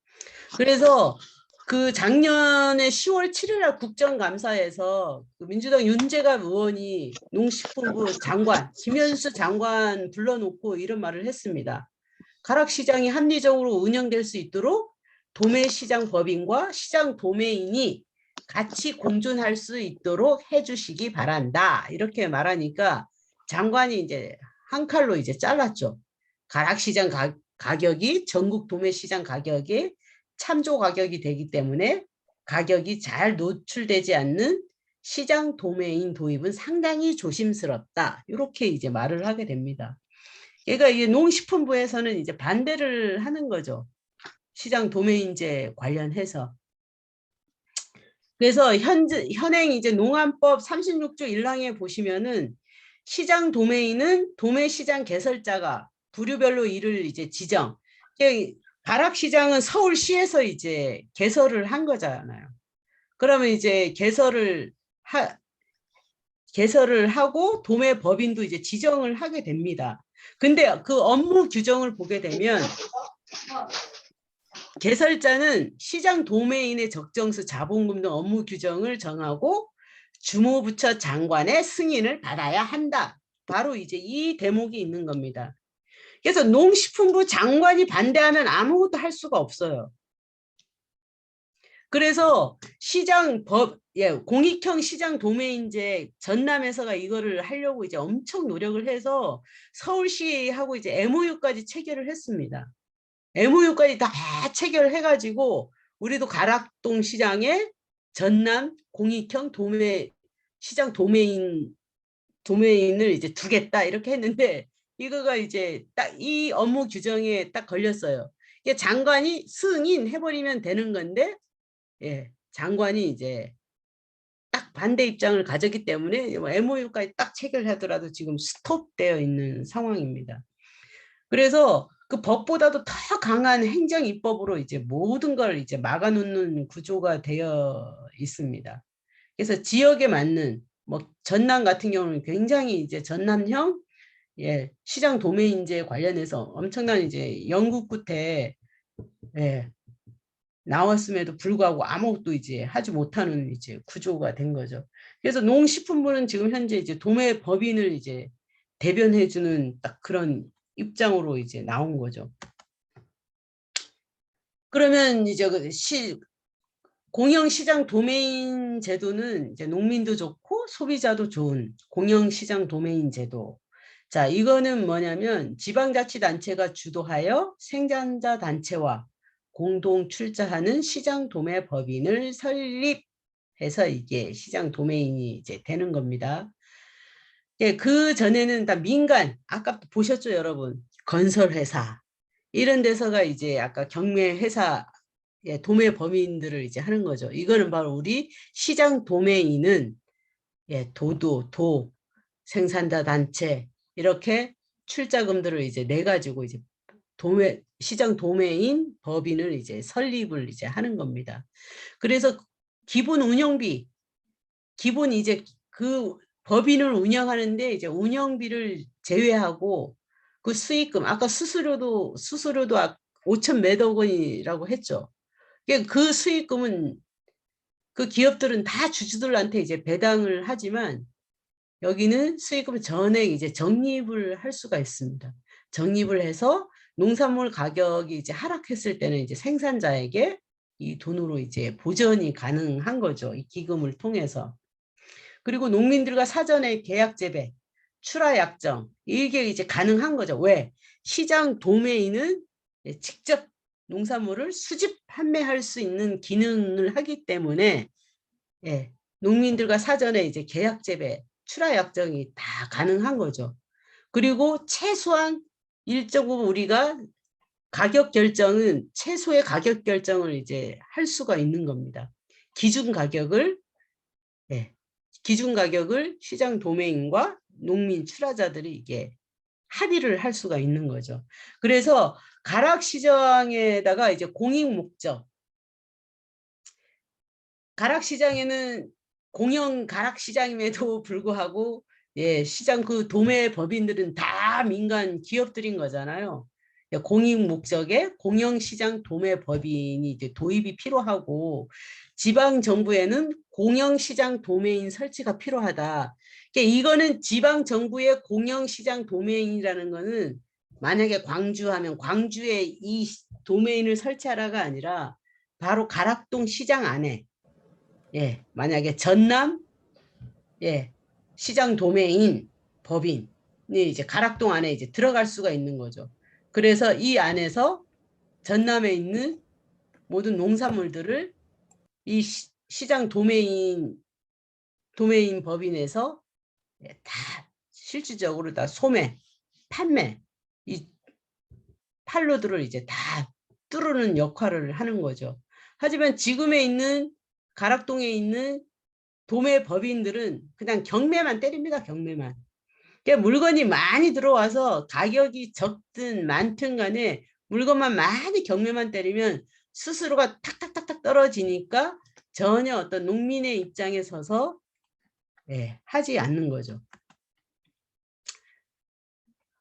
그래서 그 작년에 10월 7일 날 국정감사에서 그 민주당 윤재갑 의원이 농식품부 장관, 김현수 장관 불러놓고 이런 말을 했습니다. 가락시장이 합리적으로 운영될 수 있도록 도매시장 법인과 시장 도매인이 같이 공존할 수 있도록 해주시기 바란다. 이렇게 말하니까 장관이 이제 한 칼로 이제 잘랐죠. 가락시장 가격이 전국 도매시장 가격의 참조 가격이 되기 때문에 가격이 잘 노출되지 않는 시장 도매인 도입은 상당히 조심스럽다. 이렇게 이제 말을 하게 됩니다. 그러니까 이게 농식품부에서는 이제 반대를 하는 거죠. 시장 도매인제 관련해서. 그래서 현행 이제 농안법 36조 1항에 보시면은 시장 도매인은 도매시장 개설자가 부류별로 이를 이제 지정. 가락시장은 서울시에서 이제 개설을 한 거잖아요. 그러면 이제 개설을 하고 도매법인도 이제 지정을 하게 됩니다. 근데 그 업무 규정을 보게 되면 개설자는 시장 도매인의 적정수 자본금 등 업무 규정을 정하고 주무부처 장관의 승인을 받아야 한다. 바로 이제 이 대목이 있는 겁니다. 그래서 농식품부 장관이 반대하면 아무것도 할 수가 없어요. 그래서 공익형 시장 도매인제 전남에서가 이거를 하려고 이제 엄청 노력을 해서 서울시하고 이제 MOU까지 체결을 했습니다. MOU까지 다 체결해가지고 우리도 가락동 시장에 전남 공익형 시장 도매인을 이제 두겠다 이렇게 했는데 이거가 이제 딱 이 업무 규정에 딱 걸렸어요. 이게 장관이 승인해버리면 되는 건데 장관이 이제 딱 반대 입장을 가졌기 때문에 MOU까지 딱 체결하더라도 지금 스톱되어 있는 상황입니다. 그래서 그 법보다도 더 강한 행정 입법으로 이제 모든 걸 이제 막아놓는 구조가 되어 있습니다. 그래서 지역에 맞는 뭐 전남 같은 경우는 굉장히 이제 전남형 시장 도매인제 관련해서 엄청난 이제 연구 끝에 나왔음에도 불구하고 아무것도 이제 하지 못하는 이제 구조가 된 거죠. 그래서 농식품부는 지금 현재 이제 도매 법인을 이제 대변해주는 딱 그런 입장으로 이제 나온 거죠. 그러면 이제 공영시장 도매인 제도는 이제 농민도 좋고 소비자도 좋은 공영시장 도매인 제도. 자, 이거는 뭐냐면 지방자치단체가 주도하여 생산자 단체와 공동 출자하는 시장 도매 법인을 설립해서 이게 시장 도매인이 이제 되는 겁니다. 그 전에는 다 민간, 아까 보셨죠, 여러분? 건설회사 이런 데서가 이제 아까 경매회사 도매 범인들을 이제 하는 거죠. 이거는 바로 우리 시장 도매인은 생산자 단체 이렇게 출자금들을 이제 내 가지고 이제 시장 도매인 법인을 이제 설립을 이제 하는 겁니다. 그래서 기본 운영비, 기본 이제 그 법인을 운영하는데 이제 운영비를 제외하고 그 수익금, 아까 수수료도 5천 몇억 원이라고 했죠. 그 수익금은 그 기업들은 다 주주들한테 이제 배당을 하지만 여기는 수익금 전액 이제 적립을 할 수가 있습니다. 적립을 해서 농산물 가격이 이제 하락했을 때는 이제 생산자에게 이 돈으로 이제 보전이 가능한 거죠. 이 기금을 통해서. 그리고 농민들과 사전에 계약 재배, 출하 약정 이게 이제 가능한 거죠. 왜? 시장 도매인은 직접 농산물을 수집 판매할 수 있는 기능을 하기 때문에 농민들과 사전에 이제 계약 재배, 출하 약정이 다 가능한 거죠. 그리고 최소한 일정 부분 우리가 가격 결정은 최소의 가격 결정을 이제 할 수가 있는 겁니다. 기준 가격을 시장 도매인과 농민 출하자들이 이게 합의를 할 수가 있는 거죠. 그래서 가락시장에다가 이제 공익 목적, 가락시장에는 공영 가락시장임에도 불구하고 시장 그 도매 법인들은 다 민간 기업들인 거잖아요. 공익 목적의 공영시장 도매 법인이 이제 도입이 필요하고 지방 정부에는 공영시장 도매인 설치가 필요하다. 이거는 지방 정부의 공영시장 도매인이라는 거는 만약에 광주하면 광주에 이 도매인을 설치하라가 아니라 바로 가락동 시장 안에 만약에 전남 시장 도매인 법인이 이제 가락동 안에 이제 들어갈 수가 있는 거죠. 그래서 이 안에서 전남에 있는 모든 농산물들을 이 시장 도메인 법인에서 다 실질적으로 다 소매, 판매, 이 판로들을 이제 다 뚫는 역할을 하는 거죠. 하지만 지금에 있는 가락동에 있는 도매 법인들은 그냥 경매만 때립니다. 경매만. 그러니까 물건이 많이 들어와서 가격이 적든 많든 간에 물건만 많이 경매만 때리면 수수료가 탁탁탁탁 떨어지니까 전혀 어떤 농민의 입장에 서서 하지 않는 거죠.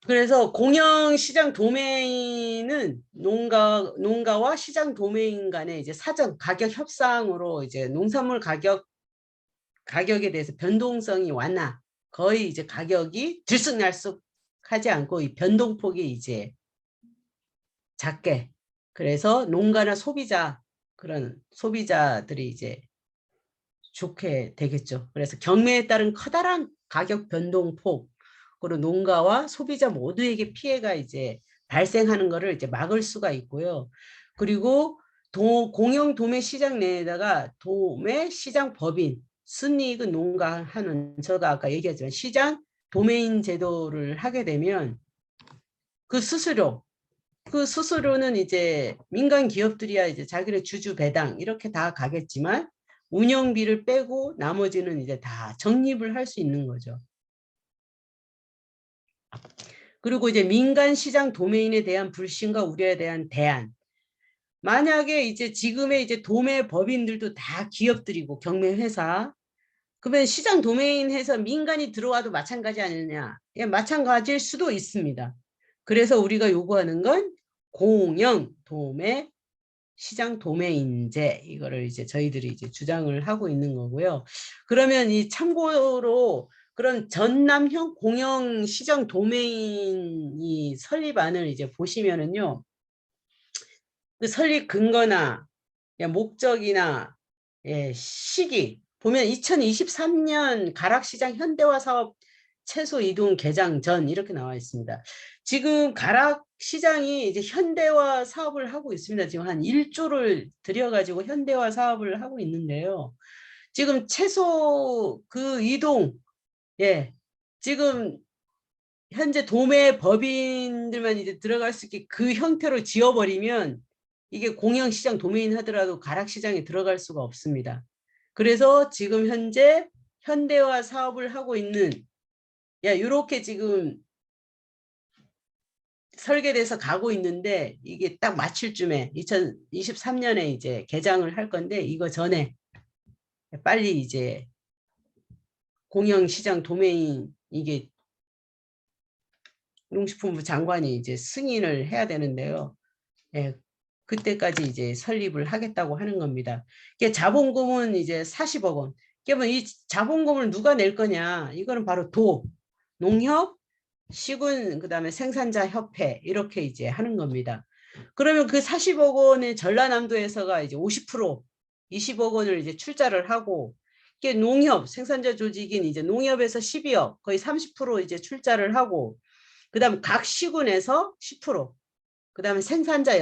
그래서 공영시장 도매인은 농가와 시장 도매인 간의 이제 사전 가격 협상으로 이제 농산물 가격에 대해서 변동성이 완화, 거의 이제 가격이 들쑥날쑥하지 않고 이 변동폭이 이제 작게, 그래서 농가나 그런 소비자들이 이제 좋게 되겠죠. 그래서 경매에 따른 커다란 가격 변동폭으로 농가와 소비자 모두에게 피해가 이제 발생하는 것을 이제 막을 수가 있고요. 그리고 공영 도매 시장 내에다가 도매 시장 법인, 순이익은 농가 하는, 제가 아까 얘기했지만 시장 도매인 제도를 하게 되면 그 수수료는 이제 민간 기업들이야 이제 자기네 주주 배당 이렇게 다 가겠지만 운영비를 빼고 나머지는 이제 다 적립을 할 수 있는 거죠. 그리고 이제 민간 시장 도매인에 대한 불신과 우려에 대한 대안. 만약에 이제 지금의 이제 도매 법인들도 다 기업들이고 경매회사, 그러면 시장 도매인 해서 민간이 들어와도 마찬가지 아니냐? 예, 마찬가지일 수도 있습니다. 그래서 우리가 요구하는 건 공영 도매 시장 도매인제, 이거를 이제 저희들이 이제 주장을 하고 있는 거고요. 그러면 이 참고로 그런 전남형 공영 시장 도매인이 설립안을 이제 보시면은요, 그 설립 근거나 목적이나 시기 보면 2023년 가락시장 현대화 사업 최소 이동 개장 전 이렇게 나와 있습니다. 지금 가락시장이 이제 현대화 사업을 하고 있습니다. 지금 한 1조를 들여가지고 현대화 사업을 하고 있는데요. 지금 최소 그 이동, 지금 현재 도매 법인들만 이제 들어갈 수 있게 그 형태로 지어버리면 이게 공영시장 도매인 하더라도 가락시장에 들어갈 수가 없습니다. 그래서 지금 현재 현대화 사업을 하고 있는, 이렇게 지금 설계돼서 가고 있는데 이게 딱 마칠 쯤에 2023년에 이제 개장을 할 건데 이거 전에 빨리 이제 공영시장 도매인 이게 농식품부 장관이 이제 승인을 해야 되는데요. 그때까지 이제 설립을 하겠다고 하는 겁니다. 자본금은 이제 40억 원. 그러면 이 자본금을 누가 낼 거냐? 이거는 바로 농협, 시군, 그다음에 생산자 협회 이렇게 이제 하는 겁니다. 그러면 그 40억 원의 전라남도에서가 이제 50%, 20억 원을 이제 출자를 하고, 이게 농협, 생산자 조직인 이제 농협에서 12억, 거의 30% 이제 출자를 하고, 그다음 각 시군에서 10%, 그다음에 생산자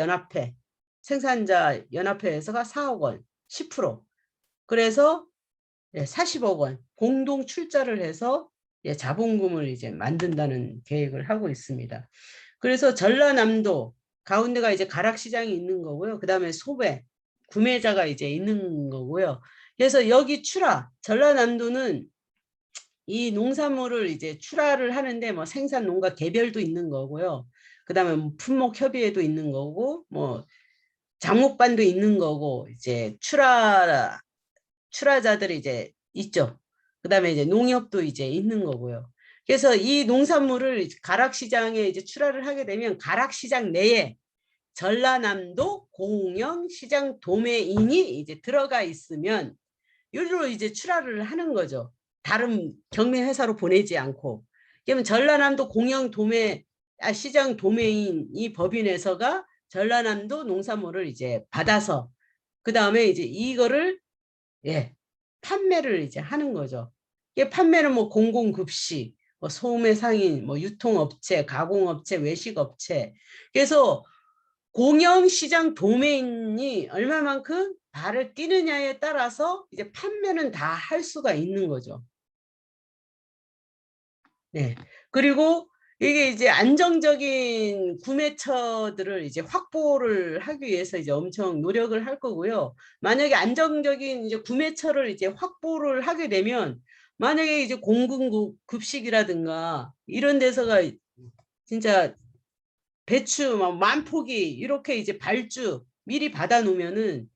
연합회에서가 4억 원, 10%. 그래서 40억 원 공동 출자를 해서 자본금을 이제 만든다는 계획을 하고 있습니다. 그래서 전라남도 가운데가 이제 가락시장이 있는 거고요. 그다음에 구매자가 이제 있는 거고요. 그래서 여기 전라남도는 이 농산물을 이제 출하를 하는데 뭐 생산 농가 개별도 있는 거고요. 그다음에 뭐 품목 협의회도 있는 거고, 뭐 장목반도 있는 거고, 이제 출하자들이 이제 있죠. 그다음에 이제 농협도 이제 있는 거고요. 그래서 이 농산물을 가락시장에 이제 출하를 하게 되면 가락시장 내에 전라남도 공영시장 도매인이 이제 들어가 있으면 여기로 이제 출하를 하는 거죠. 다른 경매 회사로 보내지 않고. 그러면 전라남도 시장 도매인 이 법인에서가 전라남도 농산물을 이제 받아서 그 다음에 이제 이거를 판매를 이제 하는 거죠. 이게 판매는 뭐 공공급식, 뭐 소매 상인, 뭐 유통업체, 가공업체, 외식업체. 그래서 공영시장 도메인이 얼마만큼 발을 뛰느냐에 따라서 이제 판매는 다 할 수가 있는 거죠. 네. 그리고 이게 이제 안정적인 구매처들을 이제 확보를 하기 위해서 이제 엄청 노력을 할 거고요. 만약에 안정적인 이제 구매처를 이제 확보를 하게 되면 만약에 이제 공급식이라든가 이런 데서가 진짜 배추 막 만포기 이렇게 이제 발주 미리 받아 놓으면은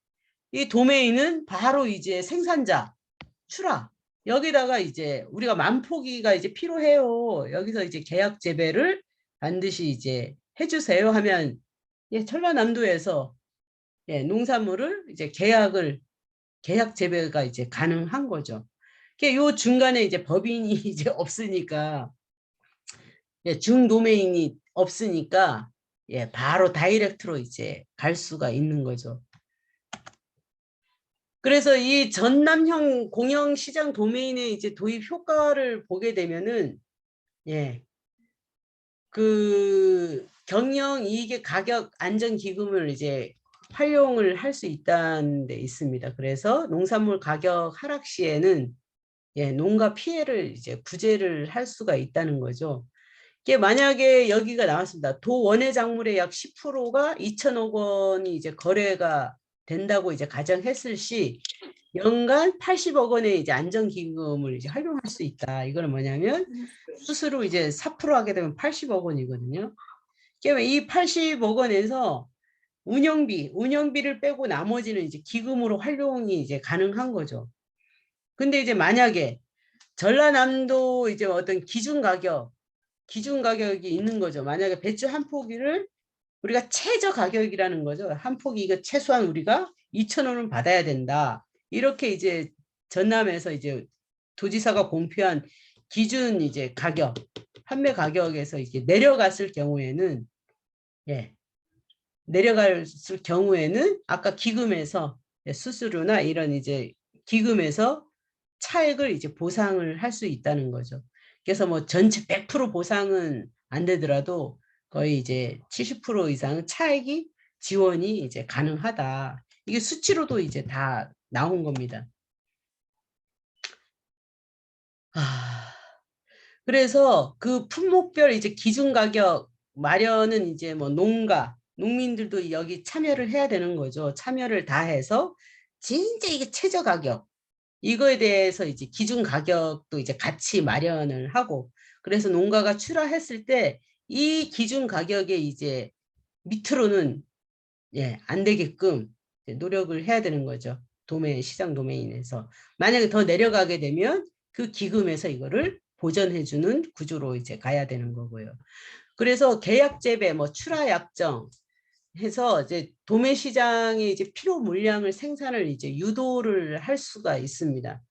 이 도메인은 바로 이제 생산자 출하 여기다가 이제 우리가 만포기가 이제 필요해요. 여기서 이제 계약 재배를 반드시 이제 해주세요 하면 예, 전라남도에서 예, 농산물을 이제 계약 재배가 이제 가능한 거죠. 요 중간에 이제 법인이 이제 없으니까 예, 중도메인이 없으니까 예, 바로 다이렉트로 이제 갈 수가 있는 거죠. 그래서 이 전남형 공영시장 도메인의 이제 도입 효과를 보게 되면은 예, 그 경영 이익의 가격 안정 기금을 이제 활용을 할 수 있다는 데 있습니다. 그래서 농산물 가격 하락 시에는 예, 농가 피해를 이제 구제를 할 수가 있다는 거죠. 이게 만약에 여기가 나왔습니다. 도 원예 작물의 약 10%가 2천억 원이 이제 거래가 된다고 이제 가정했을 시 연간 80억 원의 이제 안정기금을 이제 활용할 수 있다. 이거는 뭐냐면 수수료 이제 4% 하게 되면 80억 원이거든요. 그러니까 이 80억 원에서 운영비를 빼고 나머지는 이제 기금으로 활용이 이제 가능한 거죠. 근데 이제 만약에 전라남도 이제 어떤 기준 가격이 있는 거죠. 만약에 배추 한 포기를 우리가 최저 가격이라는 거죠. 한 포기 이거 최소한 우리가 2,000원은 받아야 된다. 이렇게 이제 전남에서 이제 도지사가 공표한 기준 이제 가격, 판매 가격에서 이제 내려갔을 경우에는 예, 내려갔을 경우에는 아까 기금에서 수수료나 이런 이제 기금에서 차액을 이제 보상을 할 수 있다는 거죠. 그래서 뭐 전체 100% 보상은 안 되더라도 거의 이제 70% 이상 차액이 지원이 이제 가능하다. 이게 수치로도 이제 다 나온 겁니다. 아, 그래서 그 품목별 이제 기준 가격 마련은 이제 뭐 농민들도 여기 참여를 해야 되는 거죠. 참여를 다 해서 진짜 이게 최저 가격 이거에 대해서 이제 기준 가격도 이제 같이 마련을 하고 그래서 농가가 출하했을 때 이 기준 가격에 이제 밑으로는 예, 안 되게끔 노력을 해야 되는 거죠. 시장 도메인에서. 만약에 더 내려가게 되면 그 기금에서 이거를 보전해주는 구조로 이제 가야 되는 거고요. 그래서 계약 재배, 뭐 출하 약정 해서 이제 도매 시장의 이제 필요 물량을 생산을 이제 유도를 할 수가 있습니다.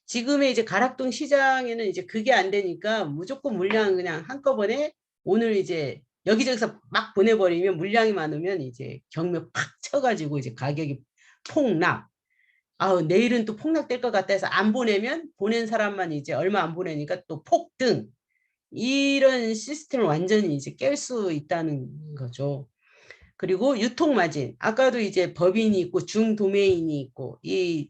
지금의 이제 가락동 시장에는 이제 그게 안 되니까 무조건 물량 그냥 한꺼번에 오늘 이제 여기저기서 막 보내버리면 물량이 많으면 이제 경매 팍 쳐가지고 이제 가격이 폭락. 아우 내일은 또 폭락될 것 같다 해서 안 보내면 보낸 사람만 이제 얼마 안 보내니까 또 폭등. 이런 시스템을 완전히 이제 깰 수 있다는 거죠. 그리고 유통 마진. 아까도 이제 법인이 있고 중도메인이 있고 이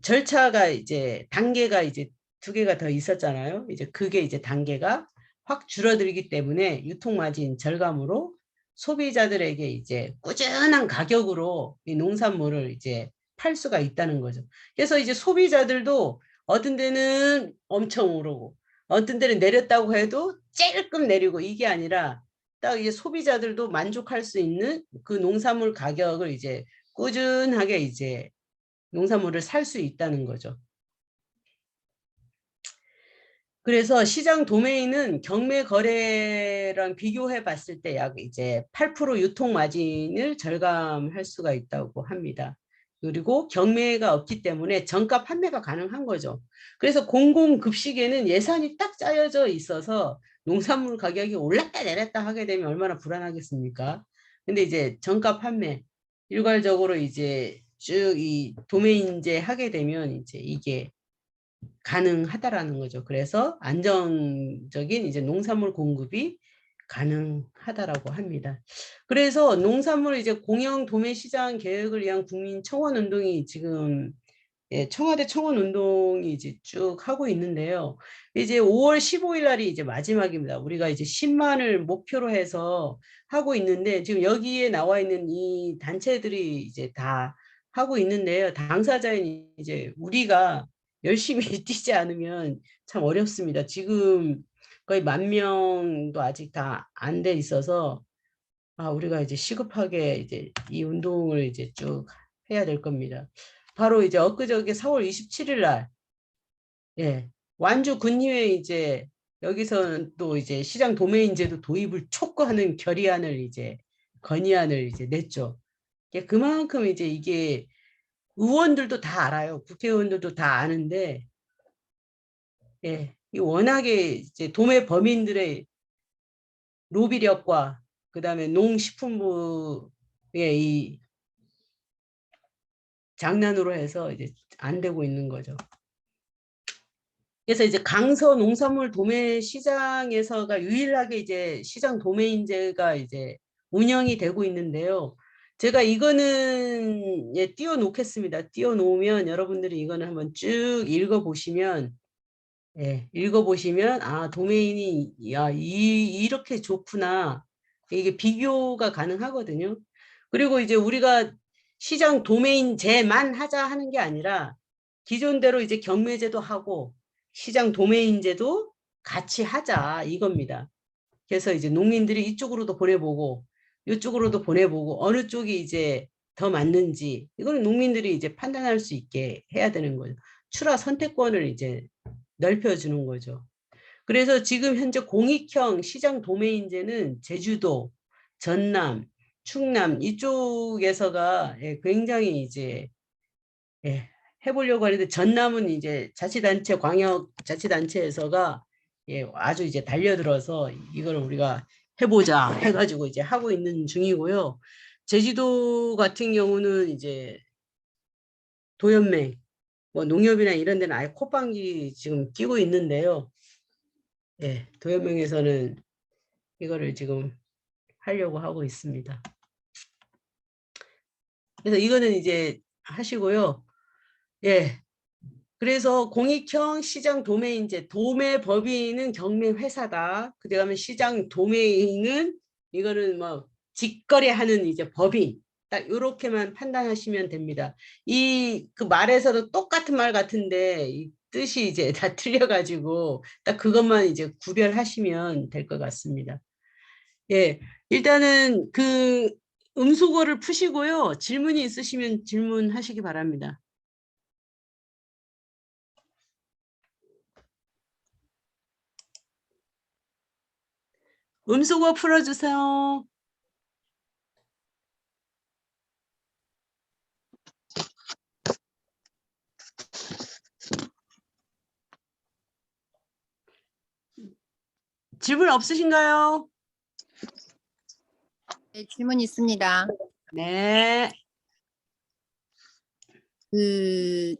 절차가 이제 단계가 이제 두 개가 더 있었잖아요. 이제 그게 이제 단계가 확 줄어들기 때문에 유통 마진 절감으로 소비자들에게 이제 꾸준한 가격으로 이 농산물을 이제 팔 수가 있다는 거죠. 그래서 이제 소비자들도 어떤 데는 엄청 오르고 어떤 데는 내렸다고 해도 찔끔 내리고 이게 아니라 딱 이제 소비자들도 만족할 수 있는 그 농산물 가격을 이제 꾸준하게 이제 농산물을 살 수 있다는 거죠. 그래서 시장 도메인은 경매 거래랑 비교해 봤을 때 약 이제 8% 유통 마진을 절감할 수가 있다고 합니다. 그리고 경매가 없기 때문에 정가 판매가 가능한 거죠. 그래서 공공급식에는 예산이 딱 짜여져 있어서 농산물 가격이 올랐다 내렸다 하게 되면 얼마나 불안하겠습니까? 근데 이제 정가 판매 일괄적으로 이제 쭉 이 도메인제 하게 되면 이제 이게 가능하다라는 거죠. 그래서 안정적인 이제 농산물 공급이 가능하다라고 합니다. 그래서 농산물 이제 공영 도매 시장 계획을 위한 국민 청원 운동이 지금 청와대 청원 운동이 이제 쭉 하고 있는데요. 이제 5월 15일 날이 이제 마지막입니다. 우리가 이제 10만을 목표로 해서 하고 있는데 지금 여기에 나와 있는 이 단체들이 이제 다 하고 있는데요. 당사자인 이제 우리가 열심히 뛰지 않으면 참 어렵습니다. 지금 거의 10,000명도 아직 다 안 돼 있어서 우리가 이제 시급하게 이제 이 운동을 이제 쭉 해야 될 겁니다. 바로 이제 엊그저께 4월 27일 날, 완주 군의회 이제 여기서는 또 이제 시장 도매인제도 도입을 촉구하는 결의안을 이제 건의안을 이제 냈죠. 그만큼 이제 이게 의원들도 다 알아요. 국회의원들도 다 아는데, 이 워낙에 이제 도매 범인들의 로비력과 그다음에 농식품부의 이 장난으로 해서 이제 안 되고 있는 거죠. 그래서 이제 강서 농산물 도매 시장에서가 유일하게 이제 시장 도매인제가 이제 운영이 되고 있는데요. 제가 이거는 띄워놓겠습니다. 띄워놓으면 여러분들이 이거는 한번 쭉 읽어보시면 읽어보시면 도메인이 이렇게 좋구나. 이게 비교가 가능하거든요. 그리고 이제 우리가 시장 도메인제만 하자 하는 게 아니라 기존대로 이제 경매제도 하고 시장 도메인제도 같이 하자 이겁니다. 그래서 이제 농민들이 이쪽으로도 보내보고 이쪽으로도 보내보고 어느 쪽이 이제 더 맞는지 이거는 농민들이 이제 판단할 수 있게 해야 되는 거죠. 출하 선택권을 이제 넓혀주는 거죠. 그래서 지금 현재 공익형 시장 도매인제는 제주도, 전남, 충남 이쪽에서가 굉장히 이제 해보려고 하는데 전남은 이제 자치단체 광역자치단체에서가 아주 이제 달려들어서 이걸 우리가 해보자 해가지고 이제 하고 있는 중이고요. 제주도 같은 경우는 이제 도연맹 뭐 농협이나 이런 데는 아예 콧방귀 지금 끼고 있는데요. 도연맹에서는 이거를 지금 하려고 하고 있습니다. 그래서 이거는 이제 하시고요. 그래서 공익형 시장 도매인제, 도매법인은 경매회사다. 그다음에 시장 도매인은 이거는 뭐 직거래하는 이제 법인. 딱 이렇게만 판단하시면 됩니다. 이 그 말에서도 똑같은 말 같은데 이 뜻이 이제 다 틀려가지고 딱 그것만 이제 구별하시면 될 것 같습니다. 일단은 그 음소거를 푸시고요. 질문이 있으시면 질문하시기 바랍니다. 음소거 풀어주세요. 질문 없으신가요?
네, 질문 있습니다.
네.
그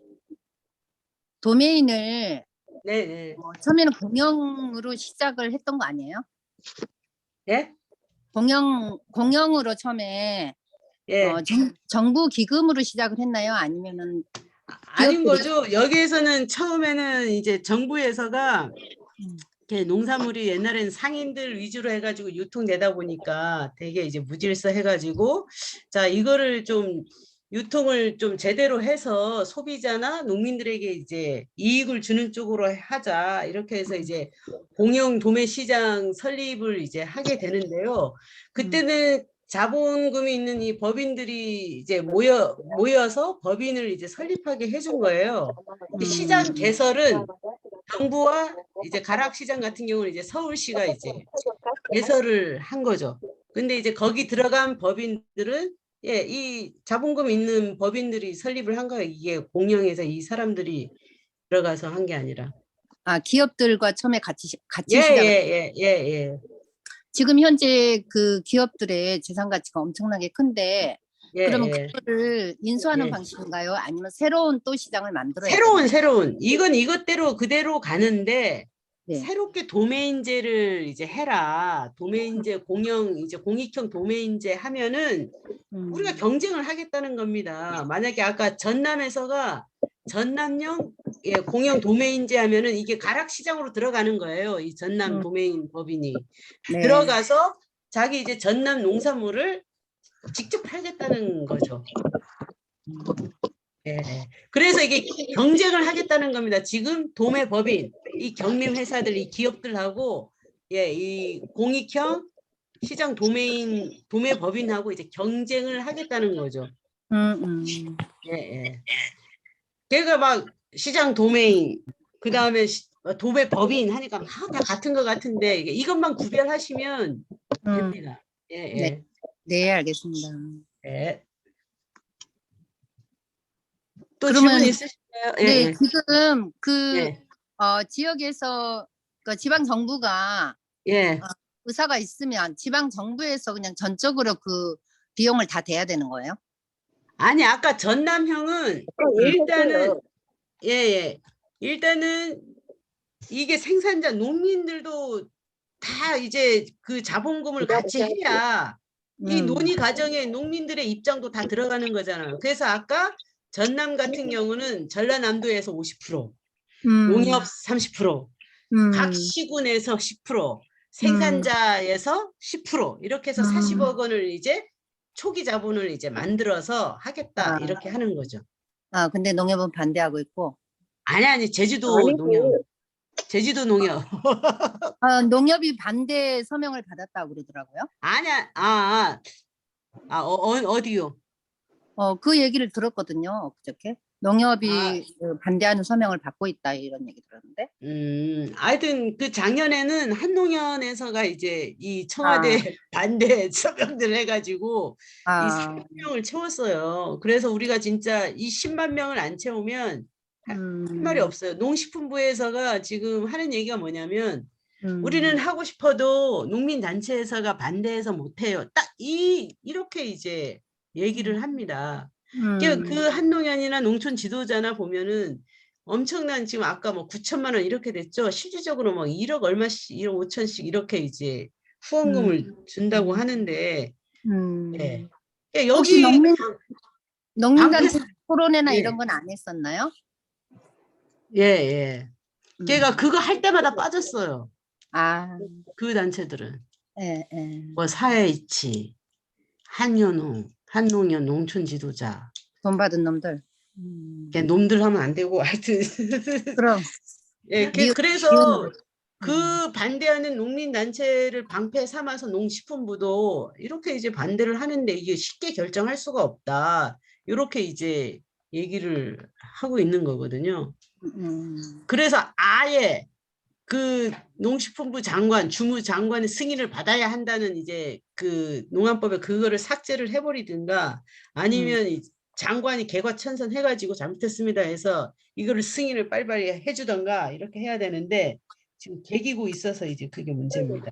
도메인을
네.
처음에는 공영으로 시작을 했던 거 아니에요?
예?
공영으로 처음에 정부 기금으로 시작을 했나요? 아니면은
아닌 거죠. 여기에서는 처음에는 이제 정부에서가 이렇게 농산물이 옛날에는 상인들 위주로 해가지고 유통되다 보니까 되게 이제 무질서 해가지고 자 이거를 좀 유통을 좀 제대로 해서 소비자나 농민들에게 이제 이익을 주는 쪽으로 하자 이렇게 해서 이제 공영 도매 시장 설립을 이제 하게 되는데요. 그때는 자본금이 있는 이 법인들이 이제 모여서 법인을 이제 설립하게 해준 거예요. 시장 개설은 정부와 이제 가락시장 같은 경우는 이제 서울시가 이제 개설을 한 거죠. 근데 이제 거기 들어간 법인들은 이 자본금 있는 법인들이 설립을 한 거예요. 이게 공영에서 이 사람들이 들어가서 한 게 아니라.
기업들과 처음에 같이
예,
시작을.
예.
지금 현재 그 기업들의 재산 가치가 엄청나게 큰데
예,
그러면
예,
그거를 인수하는
예.
방식인가요? 아니면 새로운 또 시장을 만들어야 되나요?
새로운 이건 이것대로 그대로 가는데
네.
새롭게 도메인제를 이제 해라. 도메인제 공영 이제 공익형 도메인제 하면은 우리가
음,
경쟁을 하겠다는 겁니다. 만약에 아까 전남에서가 전남형 예, 공영 도메인제 하면은 이게 가락시장으로 들어가는 거예요. 이 전남
음,
도메인 법인이
네.
들어가서 자기 이제 전남 농산물을 직접 팔겠다는 거죠. 예. 그래서 이게 경쟁을 하겠다는 겁니다. 지금 도매법인, 이 경매 회사들, 이 기업들하고 예, 이 공익형 시장 도매법인하고 이제 경쟁을 하겠다는 거죠. 예, 예. 걔가 막 시장 도메인, 그 다음에 도매법인 하니까 막 다 같은 것 같은데 이것만 구별하시면
음,
됩니다. 예,
네.
예.
네, 알겠습니다.
예. 또 질문
그러면
있으실까요? 예,
네,
예.
지금 그
예.
지역에서 그 지방 정부가
예.
의사가 있으면 지방 정부에서 그냥 전적으로 그 비용을 다 대야 되는 거예요?
아니, 아까 전남형은 일단은, 예, 예. 일단은 이게 생산자, 농민들도 다 이제 그 자본금을 같이 해야 이
음,
논의 과정에 농민들의 입장도 다 들어가는 거잖아요. 그래서 아까 전남 같은 경우는 전라남도에서 50%, 농협
음,
30%, 각
음,
시군에서 10%,
음,
생산자에서 10% 이렇게 해서 40억 원을 이제 초기 자본을 이제 만들어서 하겠다
아,
이렇게 하는 거죠.
근데 농협은 반대하고 있고,
아니 제주도 농협, 제주도 농협.
농협이 반대 서명을 받았다고 그러더라고요.
아니야, 어디요?
그 얘기를 들었거든요, 그저께.
아,
농협이 그 반대하는 서명을 받고 있다, 이런 얘기 들었는데.
하여튼 그 작년에는 한농연에서가 이제 이 청와대
아,
반대 서명들 해가지고 이
아,
400명을 채웠어요. 그래서 우리가 진짜 이 10만 명을 안 채우면 할 말이
음,
없어요. 농식품부에서가 지금 하는 얘기가 뭐냐면 우리는
음,
하고 싶어도 농민단체에서가 반대해서 못해요. 딱 이렇게 이제 얘기를 합니다. 그
음,
한농연이나 농촌 지도자나 보면은 엄청난 지금 아까 뭐 9천만 원 이렇게 됐죠. 실질적으로 뭐 1억 얼마씩, 1억 5천씩 이렇게 이제 후원금을
음,
준다고 하는데, 예.
음.
예,
혹시
여기 방패,
농민단체 토론회나 이런
예,
건 안 했었나요?
예, 예. 걔가
음.
그거 할 때마다 빠졌어요.
아,
그 단체들은.
예, 예.
뭐 사회이치, 한연농, 한농연 농촌 지도자.
돈 받은 놈들.
걔 놈들 하면 안 되고 하여튼
그럼,
예,
미운,
그래서 그 반대하는 농민단체를 방패 삼아서 농식품부도 이렇게 이제 반대를 하는데 이게 쉽게 결정할 수가 없다. 이렇게 이제 얘기를 하고 있는 거거든요. 그래서 아예 그 농식품부 장관, 주무장관의 승인을 받아야 한다는 이제 그 농안법에 그거를 삭제를 해버리든가
음,
아니면 장관이 개과천선 해가지고 잘못했습니다 해서 이거를 승인을 빨리빨리 해주던가 이렇게 해야 되는데 지금 개기고 있어서 이제 그게 문제입니다.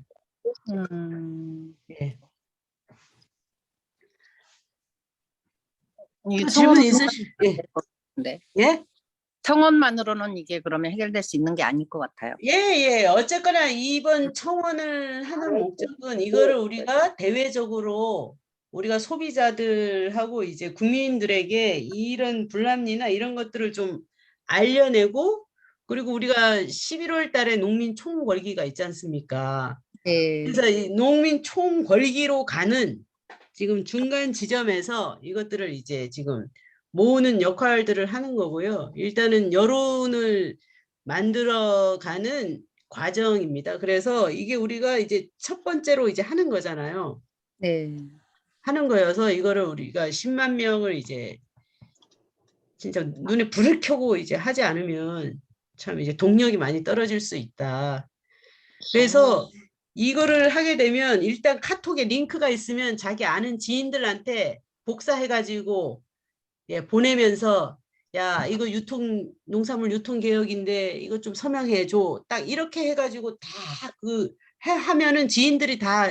예.
이
또 질문
청원만
있으실? 예.
데
예?
청원만으로는 이게 그러면 해결될 수 있는 게 아닐 것 같아요.
예, 예. 어쨌거나 이번 청원을 하는 목적은 이거를 우리가 대외적으로 우리가 소비자들하고 이제 국민들에게 이런 불합리나 이런 것들을 좀 알려내고 그리고 우리가 11월 달에 농민 총궐기가 있지 않습니까?
예,
그래서 이 농민 총궐기로 가는 지금 중간 지점에서 이것들을 이제 지금 모으는 역할들을 하는 거고요. 일단은 여론을 만들어가는 과정입니다. 그래서 이게 우리가 이제 첫 번째로 이제 하는 거잖아요.
네,
하는 거여서 이거를 우리가 10만 명을 이제 진짜 눈에 불을 켜고 이제 하지 않으면 참 이제 동력이 많이 떨어질 수 있다. 그래서 이거를 하게 되면 일단 카톡에 링크가 있으면 자기 아는 지인들한테 복사해가지고 예, 보내면서 야 이거 농산물 유통 개혁인데 이거 좀 서명해 줘. 딱 이렇게 해가지고 다 하면은 지인들이 다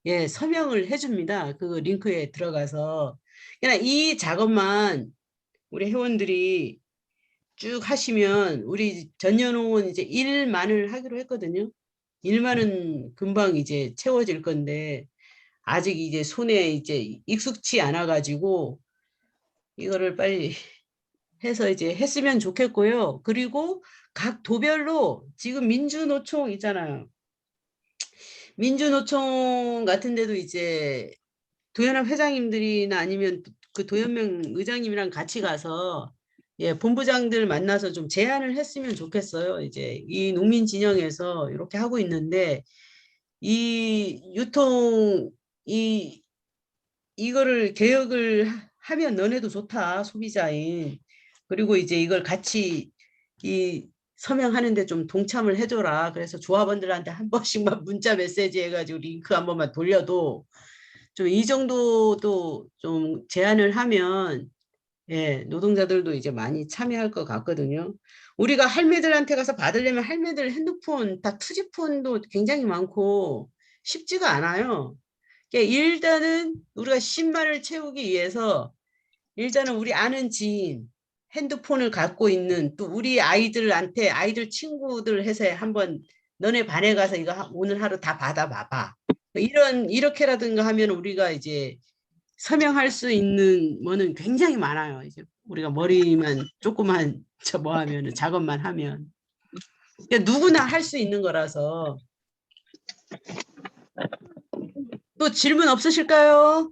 예, 서명을 해줍니다. 그 링크에 들어가서. 그냥 이 작업만 우리 회원들이 쭉 하시면 우리 전년홍은 이제 1만을 하기로 했거든요. 1만은 금방 이제 채워질 건데 아직 이제 손에 이제 익숙치 않아 가지고 이거를 빨리 해서 이제 했으면 좋겠고요. 그리고 각 도별로 지금 민주노총 있잖아요. 민주노총 같은 데도 이제 도연합 회장님들이나 아니면 그 도연명 의장님이랑 같이 가서 예, 본부장들 만나서 좀 제안을 했으면 좋겠어요. 이제 이 농민 진영에서 이렇게 하고 있는데 이 유통 이거를 개혁을 하면 너네도 좋다 소비자인. 그리고 이제 이걸 같이 이 서명하는데 좀 동참을 해줘라. 그래서 조합원들한테 한 번씩만 문자 메시지 해가지고 링크 한 번만 돌려도 좀 이 정도도 좀 제안을 하면 예, 노동자들도 이제 많이 참여할 것 같거든요. 우리가 할매들한테 가서 받으려면 할매들 핸드폰 다 투지폰도 굉장히 많고 쉽지가 않아요. 일단은 우리가 신발을 채우기 위해서 일단은 우리 아는 지인 핸드폰을 갖고 있는 또 우리 아이들한테 아이들 친구들 해서 한번 너네 반에 가서 이거 오늘 하루 다 받아봐봐. 이렇게라든가 하면 우리가 이제 서명할 수 있는 뭐는 굉장히 많아요. 이제 우리가 머리만 조그만 저 뭐 하면은 작업만 하면 그러니까 누구나 할 수 있는 거라서 또 질문 없으실까요?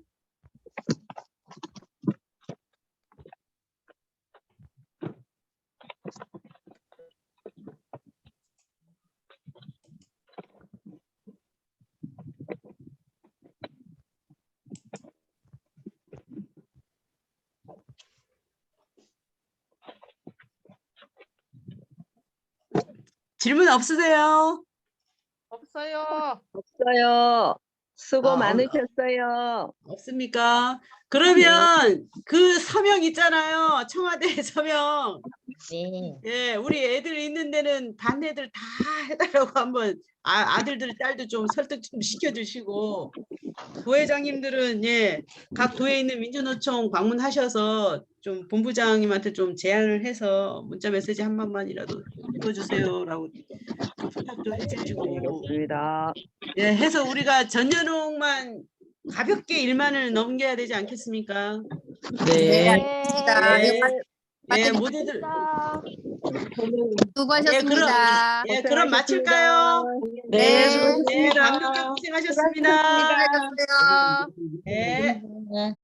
질문 없으세요?
없어요.
없어요. 수고
아,
많으셨어요.
없습니까? 그러면 그 서명 있잖아요. 청와대 서명.
네.
예, 우리 애들 있는 데는 반 애들 다 해달라고 한번 아들들 딸도 좀 설득 좀 시켜주시고 부회장님들은 예, 각 도에 있는 민주노총 방문하셔서 좀 본부장님한테 좀 제안을 해서 문자 메시지 한 번만이라도 읽어주세요라고 좀 부탁 좀 해주시고
알겠습니다.
예, 해서 우리가 전년홍만 가볍게 일만을 넘겨야 되지 않겠습니까?
네,
네.
알겠습니다.
예, 예,
받으니까
모두들
수고하셨습니다.
예, 그럼 마칠까요?
네,
예,
수고하셨습니다.
감독님 고생하셨습니다.
수고하셨어요.
예.
네.